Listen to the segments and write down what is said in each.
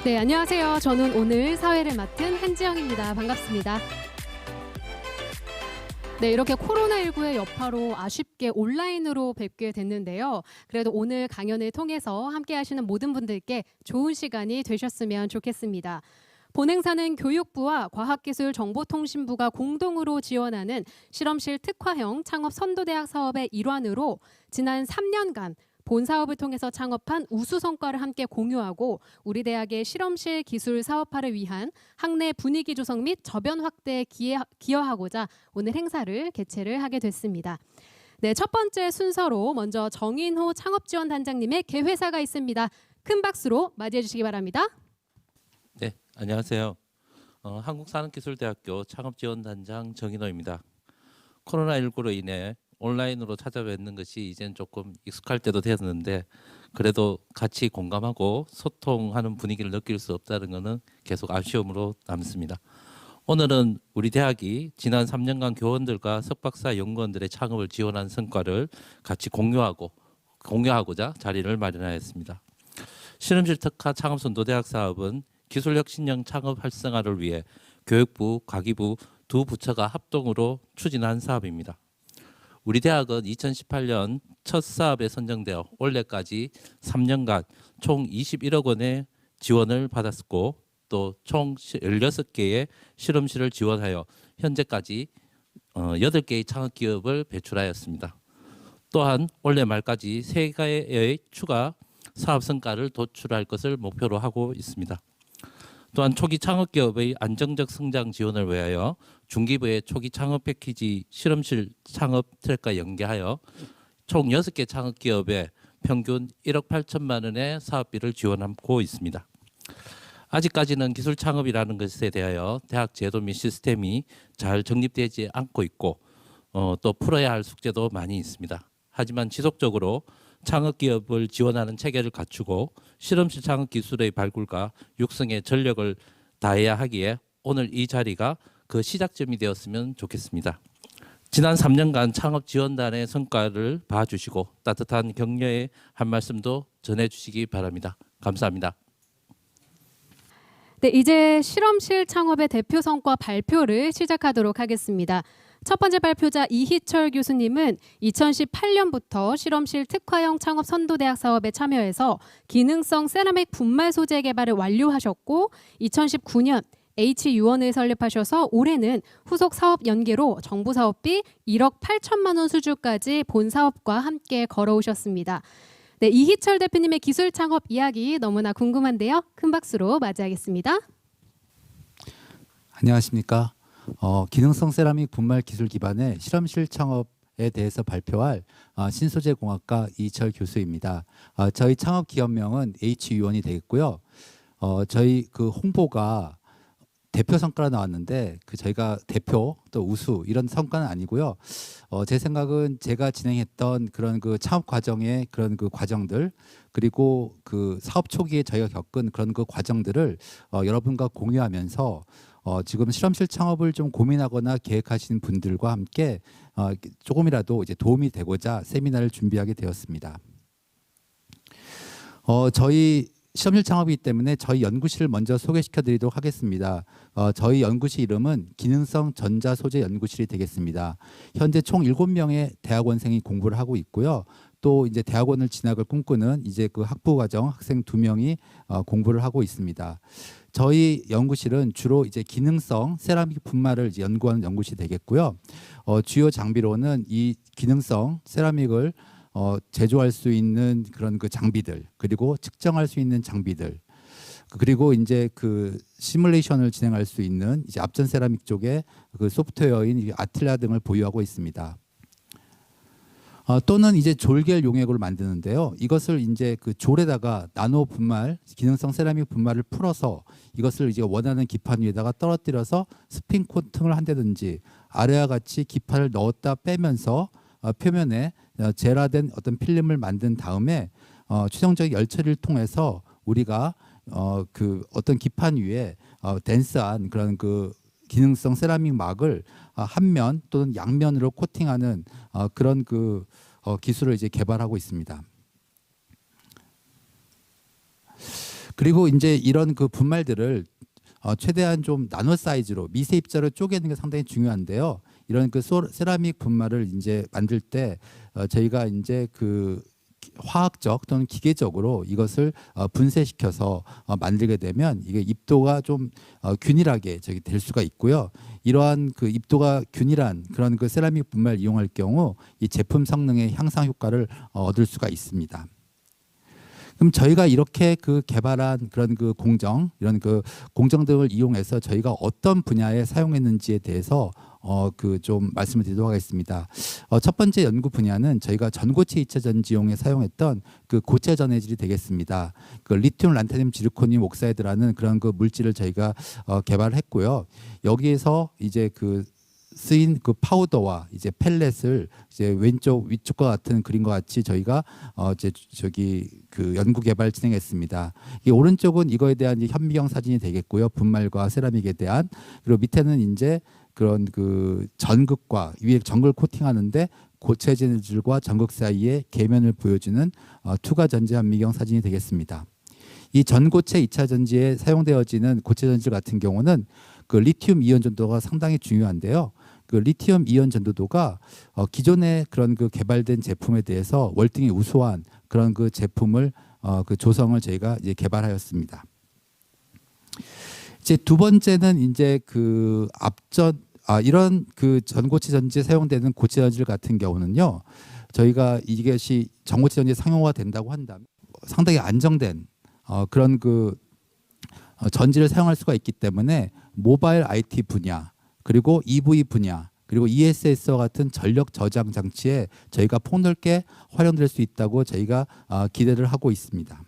네, 안녕하세요. 저는 오늘 사회를 맡은 한지영입니다. 반갑습니다. 네, 이렇게 코로나19의 여파로 아쉽게 온라인으로 뵙게 됐는데요. 그래도 오늘 강연을 통해서 함께 하시는 모든 분들께 좋은 시간이 되셨으면 좋겠습니다. 본행사는 교육부와 과학기술정보통신부가 공동으로 지원하는 실험실 특화형 창업 선도대학 사업의 일환으로 지난 3년간 본 사업을 통해서 창업한 우수 성과를 함께 공유하고 우리 대학의 실험실 기술 사업화를 위한 학내 분위기 조성 및 저변 확대에 기여하고자 오늘 행사를 개최를 하게 됐습니다. 네, 첫 번째 순서로 먼저 정인호 창업지원단장님의 개회사가 있습니다. 큰 박수로 맞이해 주시기 바랍니다. 네, 안녕하세요. 한국산업기술대학교 창업지원단장 정인호입니다. 코로나19로 인해 온라인으로 찾아뵙는 것이 이젠 조금 익숙할 때도 되었는데 그래도 같이 공감하고 소통하는 분위기를 느낄 수 없다는 것은 계속 아쉬움으로 남습니다. 오늘은 우리 대학이 지난 3년간 교원들과 석박사 연구원들의 창업을 지원한 성과를 같이 공유하고자 자리를 마련하였습니다. 실험실 특화 창업선도대학 사업은 기술혁신형 창업 활성화를 위해 교육부, 과기부 두 부처가 합동으로 추진한 사업입니다. 우리 대학은 2018년 첫 사업에 선정되어 올해까지 3년간 총 21억 원의 지원을 받았고 또 총 16개의 실험실을 지원하여 현재까지 8개의 창업기업을 배출하였습니다. 또한 올해 말까지 3개의 추가 사업 성과를 도출할 것을 목표로 하고 있습니다. 또한 초기 창업기업의 안정적 성장 지원을 위하여 중기부의 초기 창업 패키지 실험실 창업 트랙과 연계하여 총 6개 창업기업에 평균 1억 8천만 원의 사업비를 지원하고 있습니다. 아직까지는 기술 창업이라는 것에 대하여 대학 제도 및 시스템이 잘 정립되지 않고 있고 또 풀어야 할 숙제도 많이 있습니다. 하지만 지속적으로 창업기업을 지원하는 체계를 갖추고 실험실 창업기술의 발굴과 육성에 전력을 다해야 하기에 오늘 이 자리가 그 시작점이 되었으면 좋겠습니다. 지난 3년간 창업지원단의 성과를 봐주시고 따뜻한 격려의 한 말씀도 전해주시기 바랍니다. 감사합니다. 네, 이제 실험실 창업의 대표 성과 발표를 시작하도록 하겠습니다. 첫 번째 발표자 이희철 교수님은 2018년부터 실험실 특화형 창업 선도대학 사업에 참여해서 기능성 세라믹 분말 소재 개발을 완료하셨고 2019년 H유원을 설립하셔서 올해는 후속 사업 연계로 정부 사업비 1억 8천만 원 수주까지 본 사업과 함께 걸어오셨습니다. 네, 이희철 대표님의 기술 창업 이야기 너무나 궁금한데요. 큰 박수로 맞이하겠습니다. 안녕하십니까. 기능성 세라믹 분말 기술 기반의 실험실 창업에 대해서 발표할 신소재공학과 이희철 교수입니다. 저희 창업 기업명은 H유원이 되겠고요. 저희 그 홍보가 대표 성과로 나왔는데 저희가 대표 또 우수 이런 성과는 아니고요. 제 생각은 제가 진행했던 그런 그 창업 과정의 그런 그 과정들 그리고 그 사업 초기에 저희가 겪은 그런 그 과정들을 여러분과 공유하면서 지금 실험실 창업을 좀 고민하거나 계획하시는 분들과 함께 조금이라도 이제 도움이 되고자 세미나를 준비하게 되었습니다. 저희 실험실 창업이기 때문에 저희 연구실을 먼저 소개시켜 드리도록 하겠습니다. 저희 연구실 이름은 기능성 전자소재 연구실이 되겠습니다. 현재 총 7명의 대학원생이 공부를 하고 있고요. 또 이제 대학원을 진학을 꿈꾸는 이제 그 학부과정 학생 2명이 공부를 하고 있습니다. 저희 연구실은 주로 이제 기능성 세라믹 분말을 이제 연구하는 연구실이 되겠고요. 주요 장비로는 이 기능성 세라믹을 제조할 수 있는 그런 그 장비들 그리고 측정할 수 있는 장비들 그리고 이제 그 시뮬레이션을 진행할 수 있는 이제 앞전 세라믹 쪽에 그 소프트웨어인 아틸라 등을 보유하고 있습니다. 또는 이제 졸겔 용액을 만드는데요. 이것을 이제 그 졸에다가 나노 분말, 기능성 세라믹 분말을 풀어서 이것을 이제 원하는 기판 위에다가 떨어뜨려서 스핀 코팅을 한다든지 아래와 같이 기판을 넣었다 빼면서 표면에 젤화된 어떤 필름을 만든 다음에 추정적 열 처리를 통해서 우리가 그 어떤 기판 위에 덴스한 그런 그 기능성 세라믹 막을 한 면 또는 양면으로 코팅하는 그런 그 기술을 이제 개발하고 있습니다. 그리고 이제 이런 그 분말들을 최대한 좀 나노 사이즈로 미세 입자로 쪼개는 게 상당히 중요한데요. 이런 그 세라믹 분말을 이제 만들 때 저희가 이제 그 화학적 또는 기계적으로 이것을 분쇄시켜서 만들게 되면 이게 입도가 좀 균일하게 될 수가 있고요. 이러한 그 입도가 균일한 그런 그 세라믹 분말 이용할 경우 이 제품 성능의 향상 효과를 얻을 수가 있습니다. 그럼 저희가 이렇게 그 개발한 그런 그 공정, 이런 그 공정 등을 이용해서 저희가 어떤 분야에 사용했는지에 대해서 그 좀 말씀을 드리도록 하겠습니다. 첫 번째 연구 분야는 저희가 전고체 2차 전지용에 사용했던 그 고체 전해질이 되겠습니다. 그 리튬 란타늄 지르코늄 옥사이드라는 그런 그 물질을 저희가 개발했고요. 여기에서 이제 그 쓰인 그 파우더와 이제 펠렛을 이제 왼쪽 위쪽과 같은 그림과 같이 저희가 이제 저기 그 연구 개발 진행했습니다. 이 오른쪽은 이거에 대한 현미경 사진이 되겠고요. 분말과 세라믹에 대한. 그리고 밑에는 이제 그런 그 전극과 위에 전극을 코팅하는데 고체 전해질과 전극 사이의 계면을 보여주는 투과 전지 현미경 사진이 되겠습니다. 이 전고체 2차 전지에 사용되어지는 고체 전지질 같은 경우는 그 리튬 이온 전도가 상당히 중요한데요. 그 리튬 이온 전도도가 기존에 그런 그 개발된 제품에 대해서 월등히 우수한 그런 그 제품을 그 조성을 저희가 이제 개발하였습니다. 이제 두 번째는 이제 그 이런 그 전고체 전지에 사용되는 고체 전지질 같은 경우는요. 저희가 이것이 전고체 전지에 상용화가 된다고 한다면 상당히 안정된 그런 그 전지를 사용할 수가 있기 때문에 모바일 IT 분야 그리고 EV 분야 그리고 ESS와 같은 전력 저장 장치에 저희가 폭넓게 활용될 수 있다고 저희가 기대를 하고 있습니다.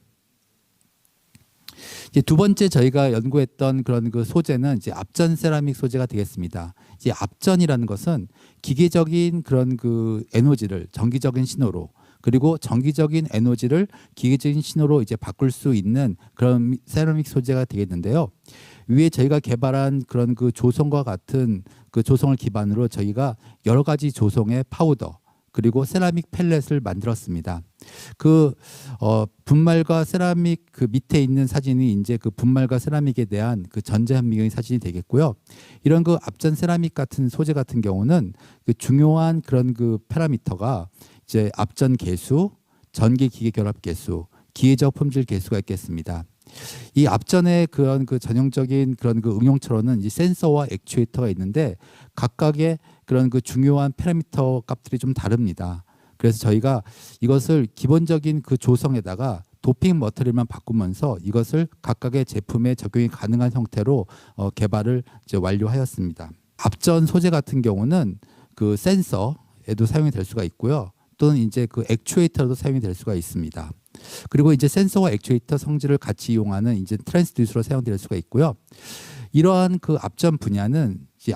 이제 두 번째 저희가 연구했던 그런 그 소재는 이제 압전 세라믹 소재가 되겠습니다. 이제 압전이라는 것은 기계적인 그런 그 에너지를 전기적인 신호로 그리고 전기적인 에너지를 기계적인 신호로 이제 바꿀 수 있는 그런 세라믹 소재가 되겠는데요. 위에 저희가 개발한 그런 그 조성과 같은 그 조성을 기반으로 저희가 여러 가지 조성의 파우더 그리고 세라믹 펠렛을 만들었습니다. 그 분말과 세라믹 그 밑에 있는 사진이 이제 그 분말과 세라믹에 대한 그 전자 현미경의 사진이 되겠고요. 이런 그 압전 세라믹 같은 소재 같은 경우는 그 중요한 그런 그 파라미터가 이제 압전 계수, 전기 기계 결합 계수, 기계적 품질 계수가 있겠습니다. 이 압전의 그런 그 전형적인 그런 그 응용처로는 이제 센서와 액추에이터가 있는데 각각의 그런 그 중요한 파라미터 값들이 좀 다릅니다. 그래서 저희가 이것을 기본적인 그 조성에다가 도핑 머터리얼만 바꾸면서 이것을 각각의 제품에 적용이 가능한 형태로 개발을 이제 완료하였습니다. 압전 소재 같은 경우는 그 센서에도 사용이 될 수가 있고요. 또는 이제 그 액추에이터로도 사용이 될 수가 있습니다. 그리고 이제 센서와 액추에이터 성질을 같이 이용하는 이제 트랜스듀서로 사용될 수가 있고요. 이러한 그 압전 분야는 이제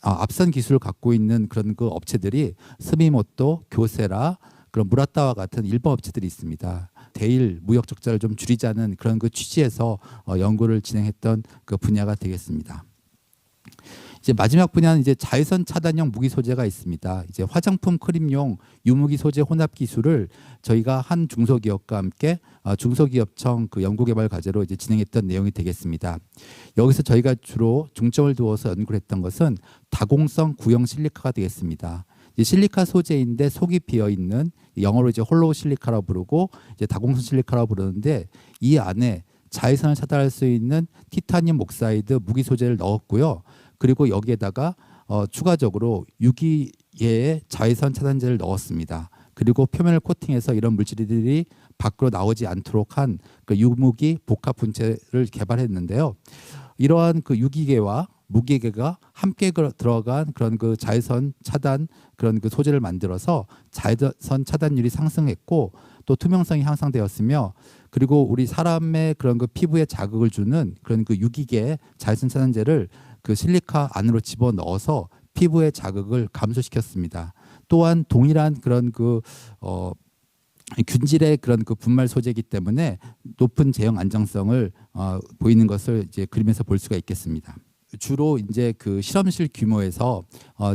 앞선 기술을 갖고 있는 그런 그 업체들이 스미모토, 교세라, 그런 무라타와 같은 일본 업체들이 있습니다. 대일 무역 적자를 좀 줄이자는 그런 그 취지에서 연구를 진행했던 그 분야가 되겠습니다. 이제 마지막 분야는 이제 자외선 차단형 무기 소재가 있습니다. 이제 화장품 크림용 유무기 소재 혼합 기술을 저희가 한 중소기업과 함께 중소기업청 그 연구개발 과제로 이제 진행했던 내용이 되겠습니다. 여기서 저희가 주로 중점을 두어서 연구를 했던 것은 다공성 구형 실리카가 되겠습니다. 실리카 소재인데 속이 비어 있는 영어로 이제 홀로우 실리카라고 부르고 이제 다공성 실리카라고 부르는데 이 안에 자외선을 차단할 수 있는 티타늄 옥사이드 무기 소재를 넣었고요. 그리고 여기에다가 추가적으로 유기의 자외선 차단제를 넣었습니다. 그리고 표면을 코팅해서 이런 물질들이 밖으로 나오지 않도록 한 그 유무기 복합 분체를 개발했는데요. 이러한 그 유기계와 무기계가 함께 들어간 그런 그 자외선 차단 그런 그 소재를 만들어서 자외선 차단율이 상승했고 또 투명성이 향상되었으며 그리고 우리 사람의 그런 그 피부에 자극을 주는 그런 그 유기계 자외선 차단제를 그 실리카 안으로 집어넣어서 피부의 자극을 감소시켰습니다. 또한 동일한 그런 그 균질의 그런 그 분말 소재이기 때문에 높은 제형 안정성을 보이는 것을 이제 그림에서 볼 수가 있겠습니다. 주로 이제 그 실험실 규모에서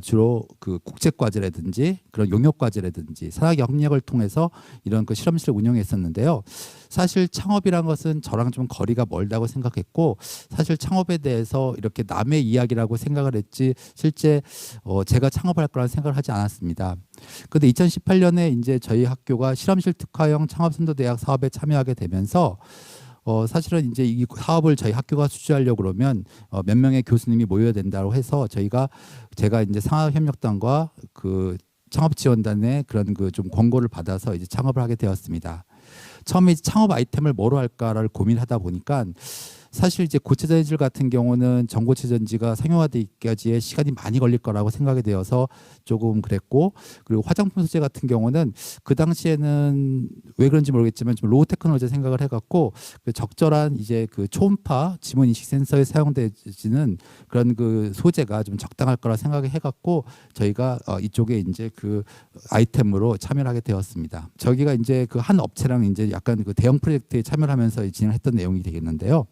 주로 그 국책 과제라든지 그런 용역 과제라든지 산학의 협력을 통해서 이런 그 실험실을 운영했었는데요. 사실 창업이란 것은 저랑 좀 거리가 멀다고 생각했고, 사실 창업에 대해서 이렇게 남의 이야기라고 생각을 했지 실제 제가 창업할 거라는 생각을 하지 않았습니다. 근데 2018년에 이제 저희 학교가 실험실 특화형 창업선도대학 사업에 참여하게 되면서 사실은 이제 이 사업을 저희 학교가 수주하려고 그러면 몇 명의 교수님이 모여야 된다고 해서 제가 이제 상학협력단과 그 창업지원단의 그런 그 좀 권고를 받아서 이제 창업을 하게 되었습니다. 처음에 창업 아이템을 뭐로 할까를 고민하다 보니까 사실 이제 고체 전지질 같은 경우는 전고체 전지가 상용화되기까지의 시간이 많이 걸릴 거라고 생각이 되어서 조금 그랬고, 그리고 화장품 소재 같은 경우는 그 당시에는 왜 그런지 모르겠지만 좀 로우 테크놀로지 생각을 해갖고 그 적절한 이제 그 초음파 지문 인식 센서에 사용되지는 그런 그 소재가 좀 적당할 거라 생각을 해갖고 저희가 이쪽에 이제 그 아이템으로 참여를 하게 되었습니다. 저기가 이제 그 한 업체랑 이제 약간 그 대형 프로젝트에 참여를 하면서 진행했던 내용이 되겠는데요.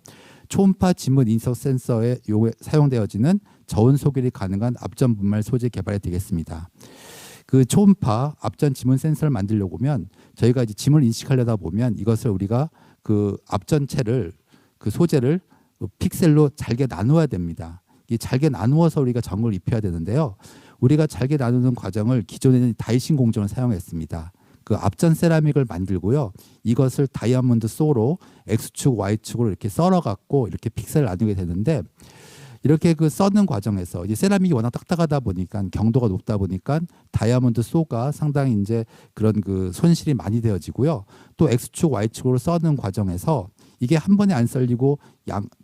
초음파 지문 인식 센서에 사용되어지는 저온 소결이 가능한 앞전 분말 소재 개발이 되겠습니다. 그 초음파 앞전 지문 센서를 만들려고 하면 저희가 이제 지문을 인식하려다 보면 이것을 우리가 그 앞전체를 그 소재를 픽셀로 잘게 나누어야 됩니다. 이 잘게 나누어서 우리가 전구를 입혀야 되는데요. 우리가 잘게 나누는 과정을 기존에는 다이싱 공정을 사용했습니다. 그 앞전 세라믹을 만들고요. 이것을 다이아몬드 소로 X축, Y축으로 이렇게 썰어갖고 이렇게 픽셀을 나누게 되는데, 이렇게 그 써는 과정에서 이제 세라믹이 워낙 딱딱하다 보니까 경도가 높다 보니까 다이아몬드 소가 상당히 이제 그런 그 손실이 많이 되어지고요. 또 X축, Y축으로 써는 과정에서 이게 한 번에 안 썰리고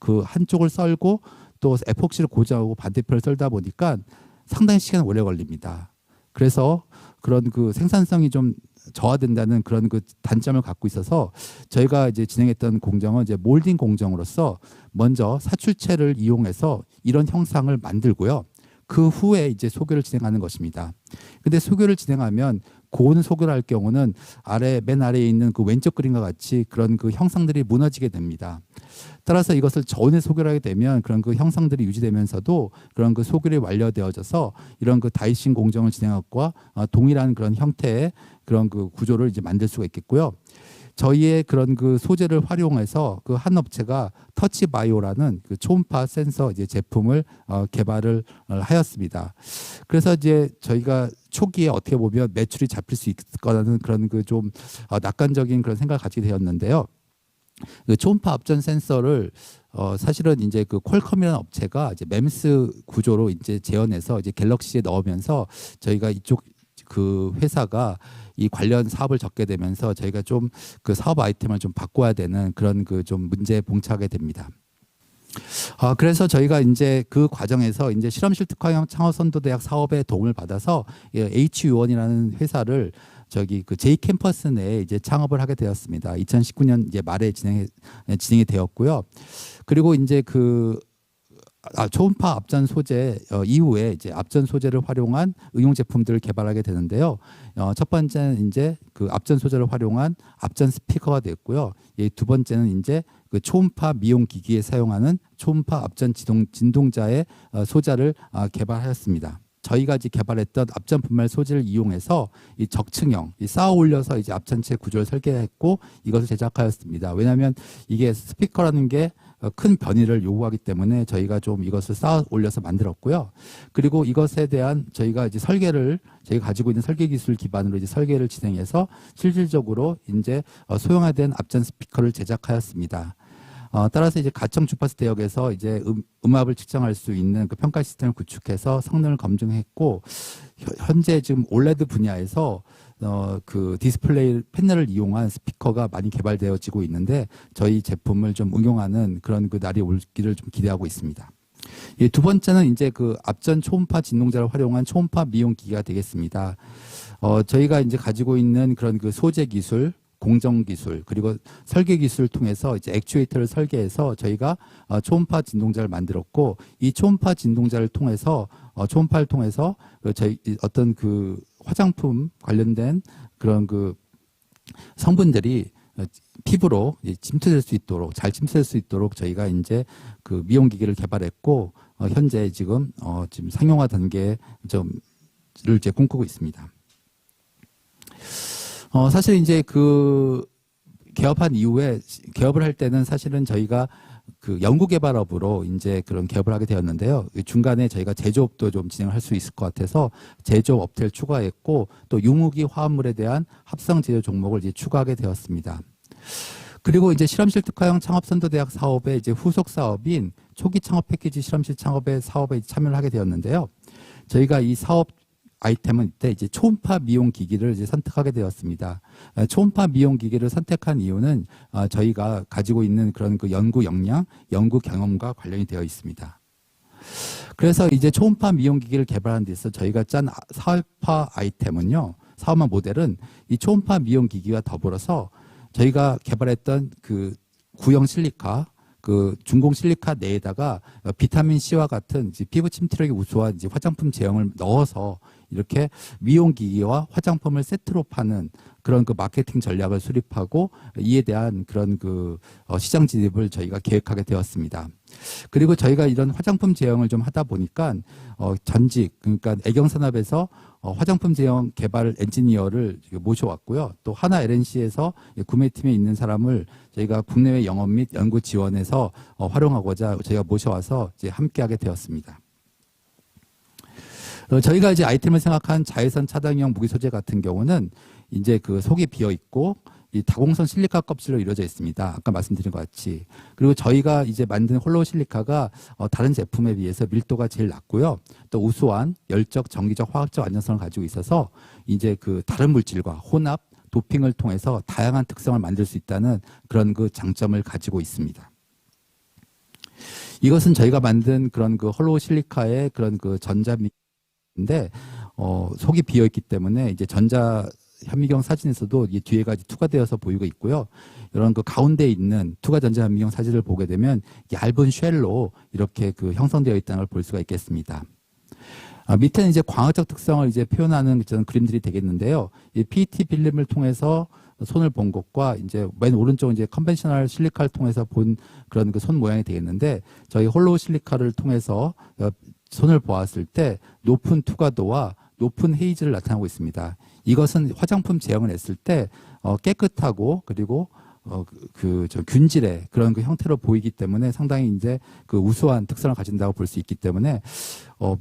그 한쪽을 썰고 또 에폭시를 고정하고 반대편을 썰다 보니까 상당히 시간이 오래 걸립니다. 그래서 그런 그 생산성이 좀 저하된다는 그런 그 단점을 갖고 있어서 저희가 이제 진행했던 공정은 이제 몰딩 공정으로서 먼저 사출체를 이용해서 이런 형상을 만들고요. 그 후에 이제 소교를 진행하는 것입니다. 근데 소교를 진행하면 고온 소교를 할 경우는 맨 아래에 있는 그 왼쪽 그림과 같이 그런 그 형상들이 무너지게 됩니다. 따라서 이것을 저온에 소교를 하게 되면 그런 그 형상들이 유지되면서도 그런 그 소교이 완료되어져서 이런 그 다이싱 공정을 진행한 것과 동일한 그런 형태의 그런 그 구조를 이제 만들 수가 있겠고요. 저희의 그런 그 소재를 활용해서 그 한 업체가 터치바이오라는 그 초음파 센서 이제 제품을 개발을 하였습니다. 그래서 이제 저희가 초기에 어떻게 보면 매출이 잡힐 수 있을 거라는 그런 그 좀 낙관적인 그런 생각을 가지게 되었는데요. 그 초음파 앞전 센서를 사실은 이제 그 퀄컴이라는 업체가 이제 MEMS 구조로 이제 재현해서 이제 갤럭시에 넣으면서 저희가 이쪽 그 회사가 이 관련 사업을 접게 되면서 저희가 좀 그 사업 아이템을 좀 바꿔야 되는 그런 그 좀 문제에 봉착하게 됩니다. 그래서 저희가 이제 그 과정에서 이제 실험실 특화형 창업선도대학 사업에 도움을 받아서 HU1이라는 회사를 저기 그 J 캠퍼스 내에 이제 창업을 하게 되었습니다. 2019년 이제 말에 진행이 되었고요. 그리고 이제 그 초음파 앞전 소재 이후에 이제 앞전 소재를 활용한 응용 제품들을 개발하게 되는데요. 첫 번째는 이제 그 앞전 소재를 활용한 앞전 스피커가 됐고요. 두 번째는 이제 그 초음파 미용 기기에 사용하는 초음파 앞전 진동자의 소자를 개발하였습니다. 저희가 이제 개발했던 앞전 분말 소재를 이용해서 이 적층형 쌓아 올려서 이제 앞전체 구조를 설계했고 이것을 제작하였습니다. 왜냐하면 이게 스피커라는 게 큰 변이를 요구하기 때문에 저희가 좀 이것을 쌓아 올려서 만들었고요. 그리고 이것에 대한 저희가 이제 저희가 가지고 있는 설계 기술 기반으로 이제 설계를 진행해서 실질적으로 이제 소형화된 앞전 스피커를 제작하였습니다. 따라서 이제 가청 주파수 대역에서 이제 음압을 측정할 수 있는 그 평가 시스템을 구축해서 성능을 검증했고, 현재 지금 올레드 분야에서 그 디스플레이 패널을 이용한 스피커가 많이 개발되어지고 있는데 저희 제품을 좀 응용하는 그런 그 날이 올기를 좀 기대하고 있습니다. 두 번째는 이제 그 앞전 초음파 진동자를 활용한 초음파 미용 기기가 되겠습니다. 저희가 이제 가지고 있는 그런 그 소재 기술, 공정 기술 그리고 설계 기술을 통해서 이제 액추에이터를 설계해서 저희가 초음파 진동자를 만들었고, 이 초음파 진동자를 통해서 초음파를 통해서 저희 어떤 그 화장품 관련된 그런 그 성분들이 피부로 침투될 수 있도록 잘 침투될 수 있도록 저희가 이제 그 미용 기기를 개발했고 현재 지금 상용화 단계를 이제 꿈꾸고 있습니다. 사실 이제 그 개업한 이후에 개업을 할 때는 사실은 저희가 그 연구개발업으로 이제 그런 개업을 하게 되었는데요. 중간에 저희가 제조업도 좀 진행을 할 수 있을 것 같아서 제조업 업체를 추가했고 또 유무기 화합물에 대한 합성 제조 종목을 이제 추가하게 되었습니다. 그리고 이제 실험실 특화형 창업선도대학 사업의 이제 후속 사업인 초기 창업 패키지 실험실 창업의 사업에 참여를 하게 되었는데요. 저희가 이 사업 아이템은 이때 이제 초음파 미용 기기를 이제 선택하게 되었습니다. 초음파 미용 기기를 선택한 이유는 저희가 가지고 있는 그런 그 연구 역량, 연구 경험과 관련이 되어 있습니다. 그래서 이제 초음파 미용 기기를 개발하는 데 있어서 저희가 짠 사업화 아이템은요, 사업화 모델은 이 초음파 미용 기기와 더불어서 저희가 개발했던 그 구형 실리카, 그 중공 실리카 내에다가 비타민 C와 같은 이제 피부 침투력이 우수한 이제 화장품 제형을 넣어서 이렇게 미용 기기와 화장품을 세트로 파는 그런 그 마케팅 전략을 수립하고 이에 대한 그런 그 시장 진입을 저희가 계획하게 되었습니다. 그리고 저희가 이런 화장품 제형을 좀 하다 보니까 전직 그러니까 애경산업에서 화장품 제형 개발 엔지니어를 모셔왔고요. 또 하나 LNC에서 구매팀에 있는 사람을 저희가 국내외 영업 및 연구 지원에서 활용하고자 저희가 모셔와서 이제 함께하게 되었습니다. 저희가 이제 아이템을 생각한 자외선 차단형 무기 소재 같은 경우는 이제 그 속이 비어 있고 이 다공선 실리카 껍질로 이루어져 있습니다. 아까 말씀드린 것 같이. 그리고 저희가 이제 만든 홀로우 실리카가 다른 제품에 비해서 밀도가 제일 낮고요. 또 우수한 열적, 전기적, 화학적 안전성을 가지고 있어서 이제 그 다른 물질과 혼합, 도핑을 통해서 다양한 특성을 만들 수 있다는 그런 그 장점을 가지고 있습니다. 이것은 저희가 만든 그런 그 홀로우 실리카의 그런 그 전자미인데 속이 비어 있기 때문에 이제 전자 현미경 사진에서도 이 뒤에가 투과되어서 보이고 있고요. 이런 그 가운데 있는 투과 전자 현미경 사진을 보게 되면 얇은 쉘로 이렇게 그 형성되어 있다는 걸 볼 수가 있겠습니다. 밑에는 이제 광학적 특성을 이제 표현하는 그런 그림들이 되겠는데요. 이 PET 필름을 통해서 손을 본 것과 이제 맨 오른쪽 이제 컨벤셔널 실리카를 통해서 본 그런 그 손 모양이 되겠는데 저희 홀로우 실리카를 통해서 손을 보았을 때 높은 투과도와 높은 헤이즐을 나타내고 있습니다. 이것은 화장품 제형을 했을 때 깨끗하고 그리고 균질의 그런 그 형태로 보이기 때문에 상당히 이제 그 우수한 특성을 가진다고 볼 수 있기 때문에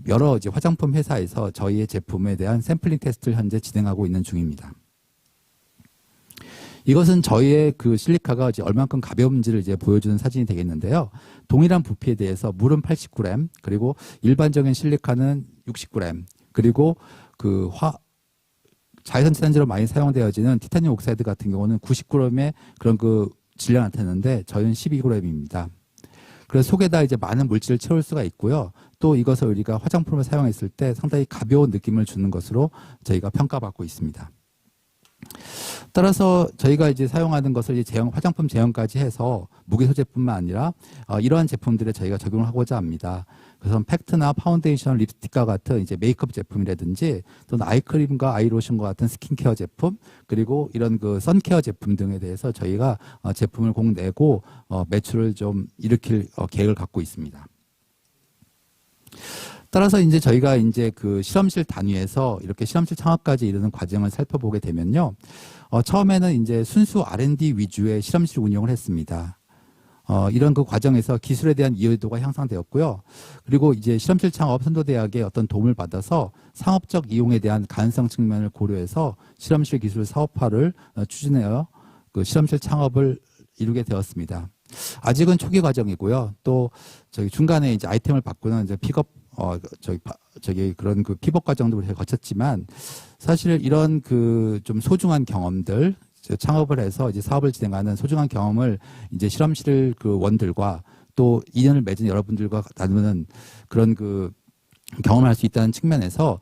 여러 이제 화장품 회사에서 저희의 제품에 대한 샘플링 테스트를 현재 진행하고 있는 중입니다. 이것은 저희의 그 실리카가 이제 얼만큼 가벼운지를 이제 보여주는 사진이 되겠는데요. 동일한 부피에 대해서 물은 89g, 그리고 일반적인 실리카는 60g, 그리고 그 자외선 차단제로 많이 사용되어지는 티타늄 옥사이드 같은 경우는 90g의 그런 그 질량 나타내는데 저희는 12g입니다. 그래서 속에다 이제 많은 물질을 채울 수가 있고요. 또 이것을 우리가 화장품을 사용했을 때 상당히 가벼운 느낌을 주는 것으로 저희가 평가받고 있습니다. 따라서 저희가 이제 사용하는 것을 이제 화장품 제형까지 해서 무기 소재뿐만 아니라 이러한 제품들에 저희가 적용을 하고자 합니다. 그래서 팩트나 파운데이션, 립스틱과 같은 이제 메이크업 제품이라든지 또는 아이크림과 아이로션과 같은 스킨케어 제품, 그리고 이런 그 선케어 제품 등에 대해서 저희가 제품을 꼭 내고 매출을 좀 일으킬 계획을 갖고 있습니다. 따라서 이제 저희가 이제 그 실험실 단위에서 이렇게 실험실 창업까지 이르는 과정을 살펴보게 되면요. 처음에는 이제 순수 R&D 위주의 실험실 운영을 했습니다. 이런 그 과정에서 기술에 대한 이해도가 향상되었고요. 그리고 이제 실험실 창업 선도대학의 어떤 도움을 받아서 상업적 이용에 대한 가능성 측면을 고려해서 실험실 기술 사업화를 추진하여 그 실험실 창업을 이루게 되었습니다. 아직은 초기 과정이고요. 또 저희 중간에 이제 아이템을 바꾸는 이제 픽업 그런 그 피벗 과정도 우리가 거쳤지만 사실 이런 그 좀 소중한 경험들 창업을 해서 이제 사업을 진행하는 소중한 경험을 이제 실험실 그 원들과 또 인연을 맺은 여러분들과 나누는 그런 그 경험을 할 수 있다는 측면에서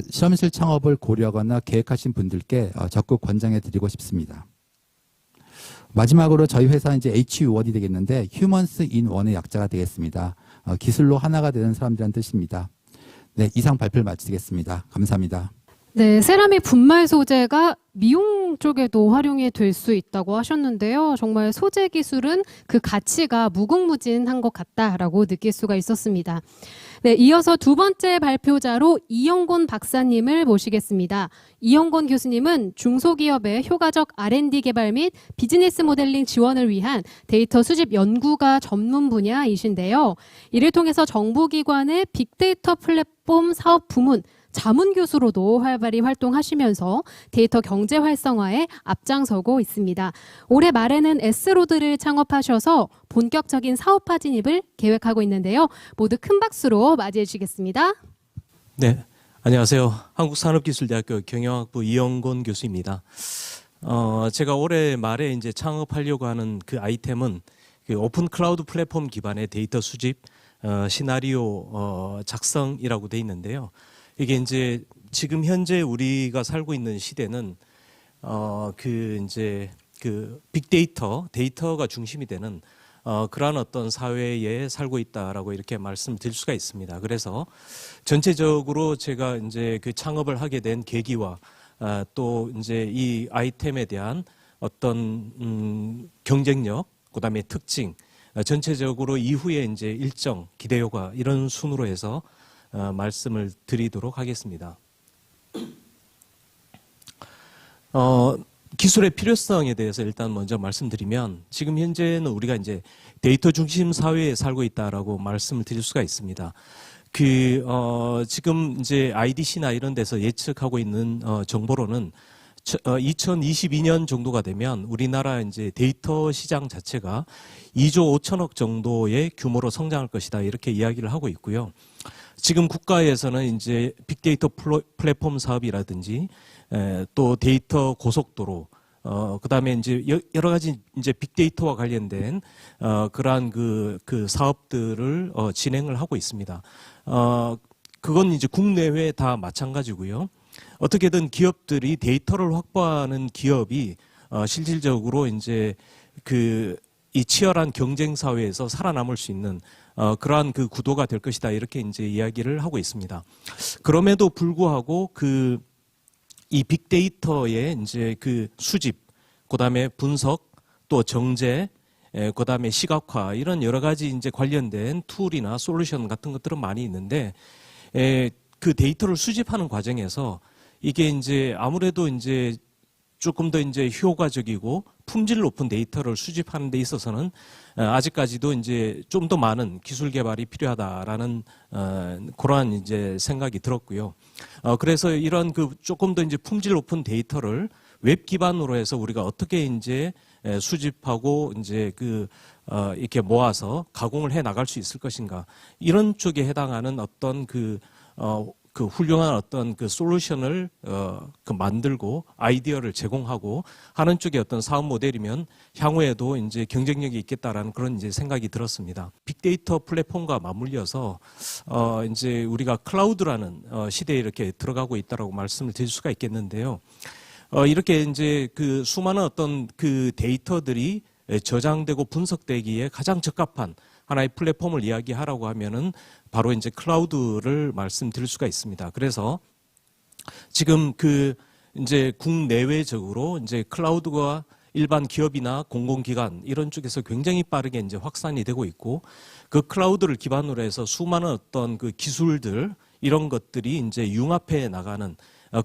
실험실 창업을 고려하거나 계획하신 분들께 적극 권장해 드리고 싶습니다. 마지막으로 저희 회사는 이제 HU1이 되겠는데 Humans in One의 약자가 되겠습니다. 기술로 하나가 되는 사람들이란 뜻입니다. 네, 이상 발표를 마치겠습니다. 감사합니다. 네, 세라믹 분말 소재가 미용 쪽에도 활용이 될 수 있다고 하셨는데요. 정말 소재 기술은 그 가치가 무궁무진한 것 같다라고 느낄 수가 있었습니다. 네, 이어서 두 번째 발표자로 이영곤 박사님을 모시겠습니다. 이영곤 교수님은 중소기업의 효과적 R&D 개발 및 비즈니스 모델링 지원을 위한 데이터 수집 연구가 전문 분야이신데요. 이를 통해서 정부기관의 빅데이터 플랫폼 사업 부문 자문 교수로도 활발히 활동하시면서 데이터 경제 활성화에 앞장서고 있습니다. 올해 말에는 S로드를 창업하셔서 본격적인 사업화 진입을 계획하고 있는데요. 모두 큰 박수로 맞이해 주시겠습니다. 네, 안녕하세요. 한국산업기술대학교 경영학부 이영곤 교수입니다. 제가 올해 말에 이제 창업하려고 하는 그 아이템은 그 오픈 클라우드 플랫폼 기반의 데이터 수집, 시나리오 작성이라고 돼 있는데요. 이게 이제 지금 현재 우리가 살고 있는 시대는 그 빅데이터, 데이터가 중심이 되는 그러한 어떤 사회에 살고 있다라고 이렇게 말씀드릴 수가 있습니다. 그래서 전체적으로 제가 이제 그 창업을 하게 된 계기와 또 이제 이 아이템에 대한 어떤 경쟁력, 그다음에 특징, 전체적으로 이후에 이제 일정, 기대 효과 이런 순으로 해서 말씀을 드리도록 하겠습니다. 기술의 필요성에 대해서 일단 먼저 말씀드리면 지금 현재는 우리가 이제 데이터 중심 사회에 살고 있다라고 말씀을 드릴 수가 있습니다. 지금 이제 IDC나 이런 데서 예측하고 있는 정보로는 2022년 정도가 되면 우리나라 이제 데이터 시장 자체가 2조 5천억 정도의 규모로 성장할 것이다 이렇게 이야기를 하고 있고요. 지금 국가에서는 이제 빅데이터 플랫폼 사업이라든지 또 데이터 고속도로 그다음에 이제 여러 가지 이제 빅데이터와 관련된 그러한 그 사업들을 진행을 하고 있습니다. 그건 이제 국내외 다 마찬가지고요. 어떻게든 기업들이 데이터를 확보하는 기업이 실질적으로 이제 이 치열한 경쟁 사회에서 살아남을 수 있는 그러한 그 구도가 될 것이다 이렇게 이제 이야기를 하고 있습니다. 그럼에도 불구하고 이 빅데이터의 이제 그 수집, 그다음에 분석, 또 정제, 그다음에 시각화 이런 여러 가지 이제 관련된 툴이나 솔루션 같은 것들은 많이 있는데 그 데이터를 수집하는 과정에서 이게 이제 아무래도 이제 조금 더 이제 효과적이고 품질 높은 데이터를 수집하는 데 있어서는 아직까지도 이제 좀 더 많은 기술 개발이 필요하다라는 그러한 이제 생각이 들었고요. 그래서 이런 조금 더 이제 품질 높은 데이터를 웹 기반으로 해서 우리가 어떻게 이제 수집하고 이제 이렇게 모아서 가공을 해 나갈 수 있을 것인가 이런 쪽에 해당하는 어떤 그 훌륭한 어떤 그 솔루션을 만들고 아이디어를 제공하고 하는 쪽의 어떤 사업 모델이면 향후에도 이제 경쟁력이 있겠다라는 그런 이제 생각이 들었습니다. 빅데이터 플랫폼과 맞물려서 이제 우리가 클라우드라는 시대에 이렇게 들어가고 있다라고 말씀을 드릴 수가 있겠는데요. 이렇게 이제 수많은 어떤 그 데이터들이 저장되고 분석되기에 가장 적합한 하나의 플랫폼을 이야기하라고 하면은 바로 이제 클라우드를 말씀드릴 수가 있습니다. 그래서 지금 이제 국내외적으로 이제 클라우드가 일반 기업이나 공공기관 이런 쪽에서 굉장히 빠르게 이제 확산이 되고 있고 그 클라우드를 기반으로 해서 수많은 어떤 그 기술들 이런 것들이 이제 융합해 나가는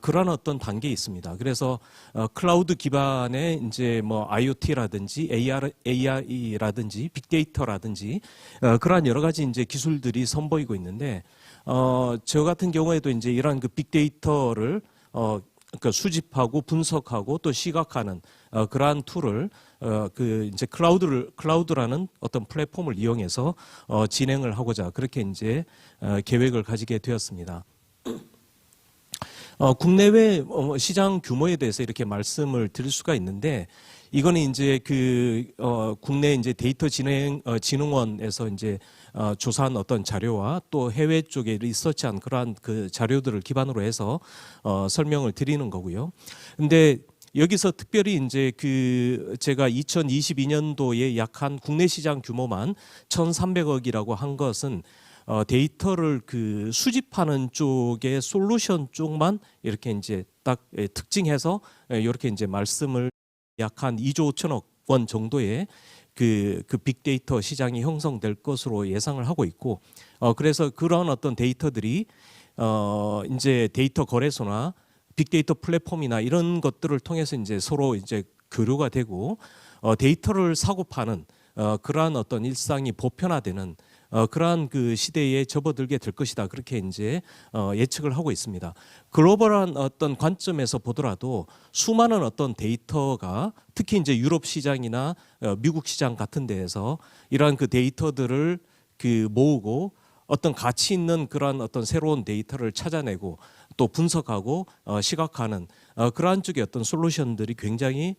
그런 어떤 단계에 있습니다. 그래서 클라우드 기반의 이제 뭐 IoT라든지 AI라든지 빅데이터라든지 그러한 여러 가지 이제 기술들이 선보이고 있는데 저 같은 경우에도 이제 이러한 그 빅데이터를 그러니까 수집하고 분석하고 또 시각하는 그러한 툴을 이제 클라우드라는 어떤 플랫폼을 이용해서 진행을 하고자 그렇게 이제 계획을 가지게 되었습니다. 국내외 시장 규모에 대해서 이렇게 말씀을 드릴 수가 있는데 이거는 이제 국내 이제 데이터 진흥원에서 이제 조사한 어떤 자료와 또 해외 쪽에 리서치한 그러한 그 자료들을 기반으로 해서 설명을 드리는 거고요. 근데 여기서 특별히 이제 제가 2022년도에 약 한 국내 시장 규모만 1,300억이라고 한 것은 데이터를 그 수집하는 쪽의 솔루션 쪽만 이렇게 이제 딱 특징해서 이렇게 이제 말씀을 약 한 2조 5천억 원 정도의 그 빅데이터 시장이 형성될 것으로 예상을 하고 있고, 그래서 그런 어떤 데이터들이 이제 데이터 거래소나 빅데이터 플랫폼이나 이런 것들을 통해서 이제 서로 이제 교류가 되고 데이터를 사고 파는 그러한 어떤 일상이 보편화되는 그러한 그 시대에 접어들게 될 것이다. 그렇게 이제 예측을 하고 있습니다. 글로벌한 어떤 관점에서 보더라도 수많은 어떤 데이터가 특히 이제 유럽 시장이나 미국 시장 같은 데에서 이러한 그 데이터들을 그 모으고 어떤 가치 있는 그러한 어떤 새로운 데이터를 찾아내고 또 분석하고 시각화하는 그러한 쪽의 어떤 솔루션들이 굉장히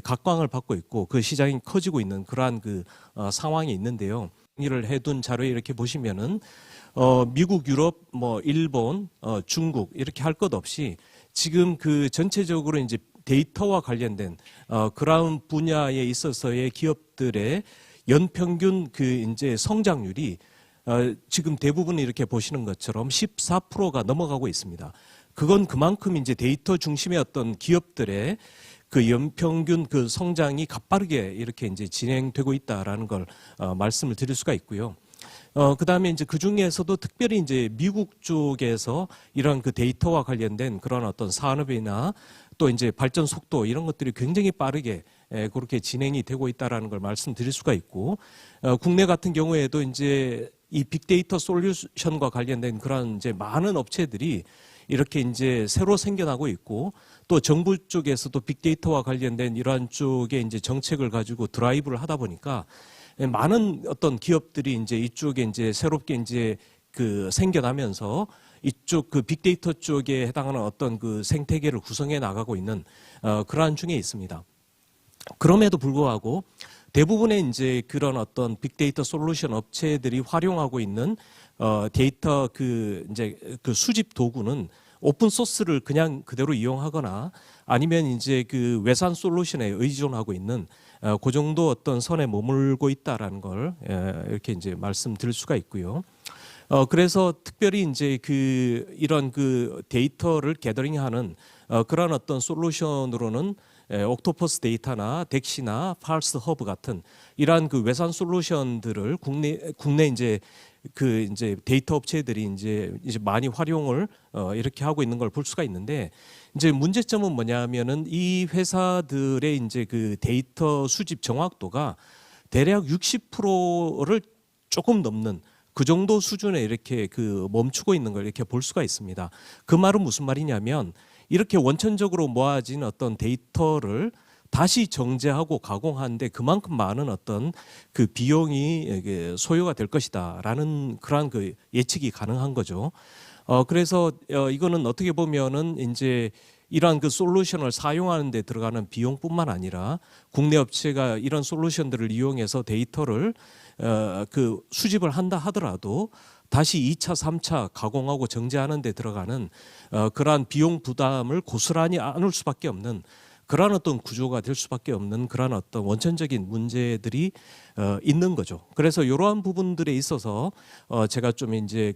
각광을 받고 있고 그 시장이 커지고 있는 그러한 그 상황이 있는데요. 정리를 해둔 자료에 이렇게 보시면은 미국, 유럽, 뭐 일본, 중국 이렇게 할 것 없이 지금 그 전체적으로 이제 데이터와 관련된 그런 분야에 있어서의 기업들의 연평균 그 이제 성장률이 지금 대부분 이렇게 보시는 것처럼 14%가 넘어가고 있습니다. 그건 그만큼 이제 데이터 중심의 어떤 기업들의 그 연평균 그 성장이 가파르게 이렇게 이제 진행되고 있다라는 걸 말씀을 드릴 수가 있고요. 그다음에 이제 그 중에서도 특별히 이제 미국 쪽에서 이런 그 데이터와 관련된 그런 어떤 산업이나 또 이제 발전 속도 이런 것들이 굉장히 빠르게 그렇게 진행이 되고 있다라는 걸 말씀드릴 수가 있고, 국내 같은 경우에도 이제 이 빅데이터 솔루션과 관련된 그런 이제 많은 업체들이 이렇게 이제 새로 생겨나고 있고, 또 정부 쪽에서도 빅데이터와 관련된 이러한 쪽에 이제 정책을 가지고 드라이브를 하다 보니까 많은 어떤 기업들이 이제 이쪽에 이제 새롭게 이제 그 생겨나면서 이쪽 그 빅데이터 쪽에 해당하는 어떤 그 생태계를 구성해 나가고 있는 그러한 중에 있습니다. 그럼에도 불구하고 대부분의 이제 그런 어떤 빅데이터 솔루션 업체들이 활용하고 있는 데이터 그 이제 그 수집 도구는 오픈 소스를 그냥 그대로 이용하거나 아니면 이제 그 외산 솔루션에 의존하고 있는 그 정도 어떤 선에 머물고 있다라는 걸 이렇게 이제 말씀드릴 수가 있고요. 그래서 특별히 이제 그 이런 그 데이터를 게더링하는 그런 어떤 솔루션으로는 옥토퍼스 데이터나 덱시나 팔스 허브 같은 이러한 그 외산 솔루션들을 국내 이제 그 이제 데이터 업체들이 이제 많이 활용을 이렇게 하고 있는 걸 볼 수가 있는데, 이제 문제점은 뭐냐면은 이 회사들의 이제 그 데이터 수집 정확도가 대략 60%를 조금 넘는 그 정도 수준에 이렇게 그 멈추고 있는 걸 이렇게 볼 수가 있습니다. 그 말은 무슨 말이냐면 이렇게 원천적으로 모아진 어떤 데이터를 다시 정제하고 가공하는데 그만큼 많은 어떤 그 비용이 소요가 될 것이다라는 그러한 그 예측이 가능한 거죠. 그래서 이거는 어떻게 보면은 이제 이러한 그 솔루션을 사용하는 데 들어가는 비용뿐만 아니라 국내 업체가 이런 솔루션들을 이용해서 데이터를 그 수집을 한다 하더라도 다시 2차, 3차 가공하고 정제하는 데 들어가는 그러한 비용 부담을 고스란히 안을 수밖에 없는 그러한 어떤 구조가 될 수밖에 없는 그러한 어떤 원천적인 문제들이 있는 거죠. 그래서 이러한 부분들에 있어서 제가 좀 이제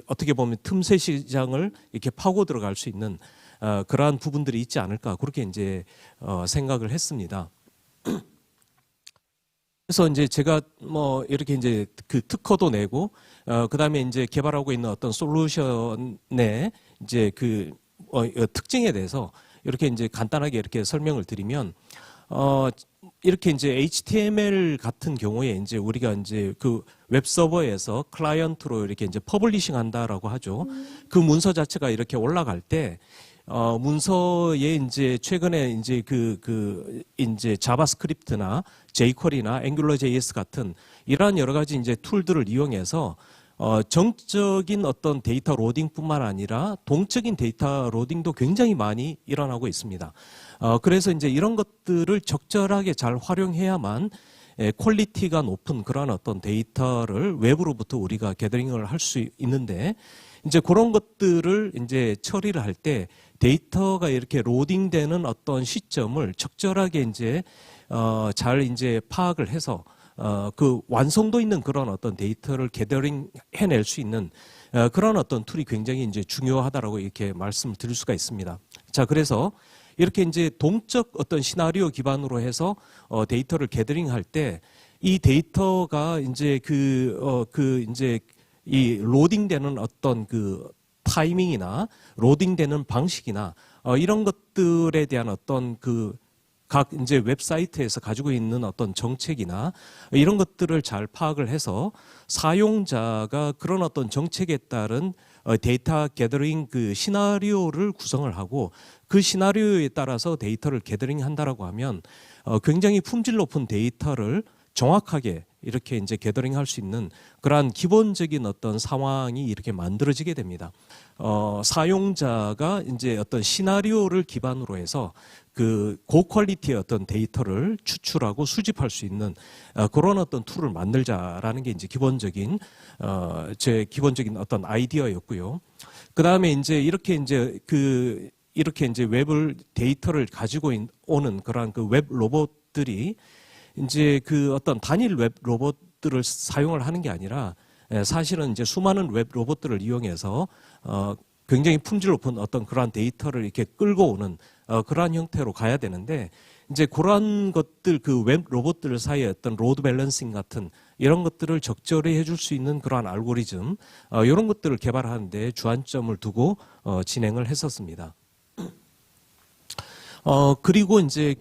어떻게 보면 틈새 시장을 이렇게 파고 들어갈 수 있는 그러한 부분들이 있지 않을까 그렇게 이제 생각을 했습니다. 그래서 이제 제가 뭐 이렇게 이제 그 특허도 내고 그다음에 이제 개발하고 있는 어떤 솔루션의 이제 그 특징에 대해서 이렇게 이제 간단하게 이렇게 설명을 드리면 이렇게 이제 HTML 같은 경우에 이제 우리가 이제 그 웹 서버에서 클라이언트로 이렇게 이제 퍼블리싱 한다라고 하죠. 그 문서 자체가 이렇게 올라갈 때 문서에 이제 최근에 이제 이제 자바스크립트나 jQuery나 AngularJS 같은 이러한 여러 가지 이제 툴들을 이용해서 정적인 어떤 데이터 로딩뿐만 아니라 동적인 데이터 로딩도 굉장히 많이 일어나고 있습니다. 그래서 이제 이런 것들을 적절하게 잘 활용해야만 퀄리티가 높은 그런 어떤 데이터를 외부로부터 우리가 게더링을 할 수 있는데, 이제 그런 것들을 이제 처리를 할 때 데이터가 이렇게 로딩되는 어떤 시점을 적절하게 이제 잘 이제 파악을 해서 그 완성도 있는 그런 어떤 데이터를 게더링 해낼 수 있는 그런 어떤 툴이 굉장히 이제 중요하다라고 이렇게 말씀을 드릴 수가 있습니다. 자, 그래서 이렇게 이제 동적 어떤 시나리오 기반으로 해서 데이터를 게더링 할 때 이 데이터가 이제 이제 이 로딩되는 어떤 그 타이밍이나 로딩되는 방식이나 이런 것들에 대한 어떤 그 각 이제 웹사이트에서 가지고 있는 어떤 정책이나 이런 것들을 잘 파악을 해서 사용자가 그런 어떤 정책에 따른 데이터 게더링 그 시나리오를 구성을 하고 그 시나리오에 따라서 데이터를 게더링 한다라고 하면 굉장히 품질 높은 데이터를 정확하게 이렇게 이제 게더링 할 수 있는 그러한 기본적인 어떤 상황이 이렇게 만들어지게 됩니다. 사용자가 이제 어떤 시나리오를 기반으로 해서 그 고퀄리티의 어떤 데이터를 추출하고 수집할 수 있는 그런 어떤 툴을 만들자라는 게 이제 기본적인 제 기본적인 어떤 아이디어였고요. 그 다음에 이제 이렇게 이제 웹을 데이터를 가지고 오는 그러한 그 웹 로봇들이 이제 그 어떤 단일 웹 로봇들을 사용을 하는 게 아니라 사실은 이제 수많은 웹 로봇들을 이용해서 굉장히 품질 높은 어떤 그러한 데이터를 이렇게 끌고 오는 그러한 형태로 가야 되는데 이제 그러한 것들 그 웹 로봇들 사이의 어떤 로드 밸런싱 같은 이런 것들을 적절히 해줄 수 있는 그러한 알고리즘 이런 것들을 개발하는데 주안점을 두고 진행을 했었습니다. 그리고 이제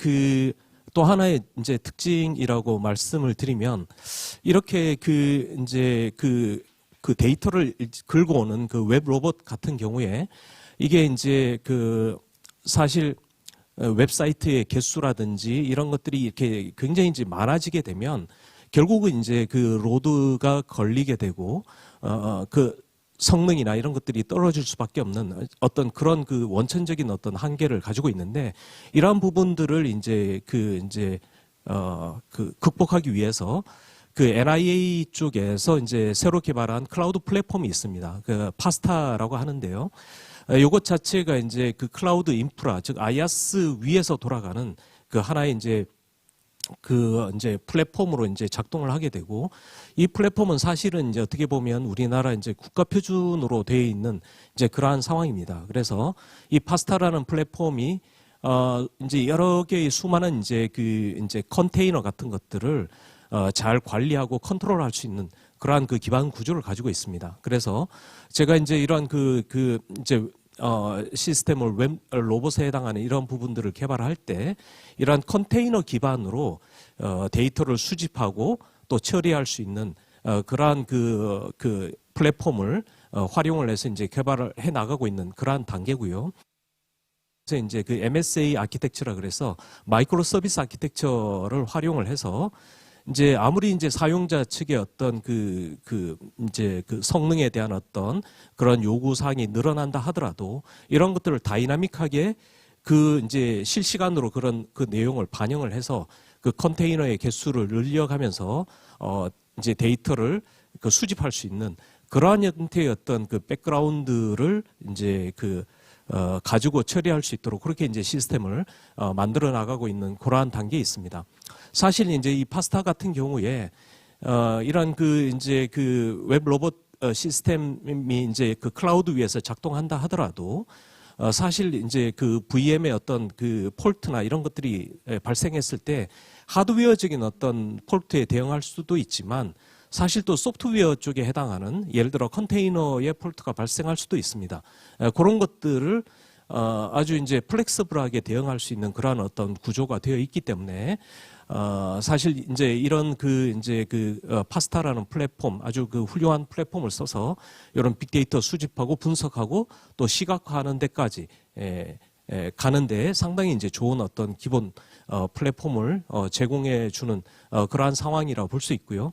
또 하나의 이제 특징이라고 말씀을 드리면 이렇게 이제 그 데이터를 긁고 오는 그 웹 로봇 같은 경우에 이게 이제 사실 웹사이트의 개수라든지 이런 것들이 이렇게 굉장히 이제 많아지게 되면 결국은 이제 그 로드가 걸리게 되고 그 성능이나 이런 것들이 떨어질 수밖에 없는 어떤 그런 그 원천적인 어떤 한계를 가지고 있는데 이러한 부분들을 이제 극복하기 위해서 그 NIA 쪽에서 이제 새로 개발한 클라우드 플랫폼이 있습니다. 그 파스타라고 하는데요. 이것 자체가 이제 그 클라우드 인프라 즉 IaaS 위에서 돌아가는 그 하나의 이제 플랫폼으로 이제 작동을 하게 되고 이 플랫폼은 사실은 이제 어떻게 보면 우리나라 이제 국가 표준으로 되어 있는 이제 그러한 상황입니다. 그래서 이 파스타라는 플랫폼이 이제 여러 개의 수많은 이제 컨테이너 같은 것들을 잘 관리하고 컨트롤할 수 있는 그러한 그 기반 구조를 가지고 있습니다. 그래서 제가 이제 이런 시스템을 웹 로봇에 해당하는 이런 부분들을 개발할 때 이러한 컨테이너 기반으로 데이터를 수집하고 또 처리할 수 있는 그러한 그 플랫폼을 활용을 해서 이제 개발을 해 나가고 있는 그러한 단계고요. 그래서 이제 그 MSA 아키텍처라 그래서 마이크로 서비스 아키텍처를 활용을 해서 이제 아무리 이제 사용자 측의 어떤 이제 성능에 대한 어떤 그런 요구 사항이 늘어난다 하더라도 이런 것들을 다이나믹하게 이제 실시간으로 그런 그 내용을 반영을 해서 그 컨테이너의 개수를 늘려가면서 이제 데이터를 수집할 수 있는 그러한 형태의 어떤 그 백그라운드를 이제 가지고 처리할 수 있도록 그렇게 이제 시스템을 만들어 나가고 있는 그러한 단계에 있습니다. 사실 이제 이 파스타 같은 경우에 이런 이제 웹 로봇 시스템이 이제 그 클라우드 위에서 작동한다 하더라도 사실 이제 VM의 어떤 폴트나 이런 것들이 발생했을 때 하드웨어적인 어떤 폴트에 대응할 수도 있지만 사실 또 소프트웨어 쪽에 해당하는 예를 들어 컨테이너의 폴트가 발생할 수도 있습니다. 그런 것들을 아주 이제 플렉서블하게 대응할 수 있는 그러한 어떤 구조가 되어 있기 때문에 사실 이제 이런 파스타라는 플랫폼 아주 훌륭한 플랫폼을 써서 이런 빅데이터 수집하고 분석하고 또 시각화하는 데까지 가는데 상당히 이제 좋은 어떤 기본 플랫폼을 제공해 주는 그러한 상황이라고 볼 수 있고요.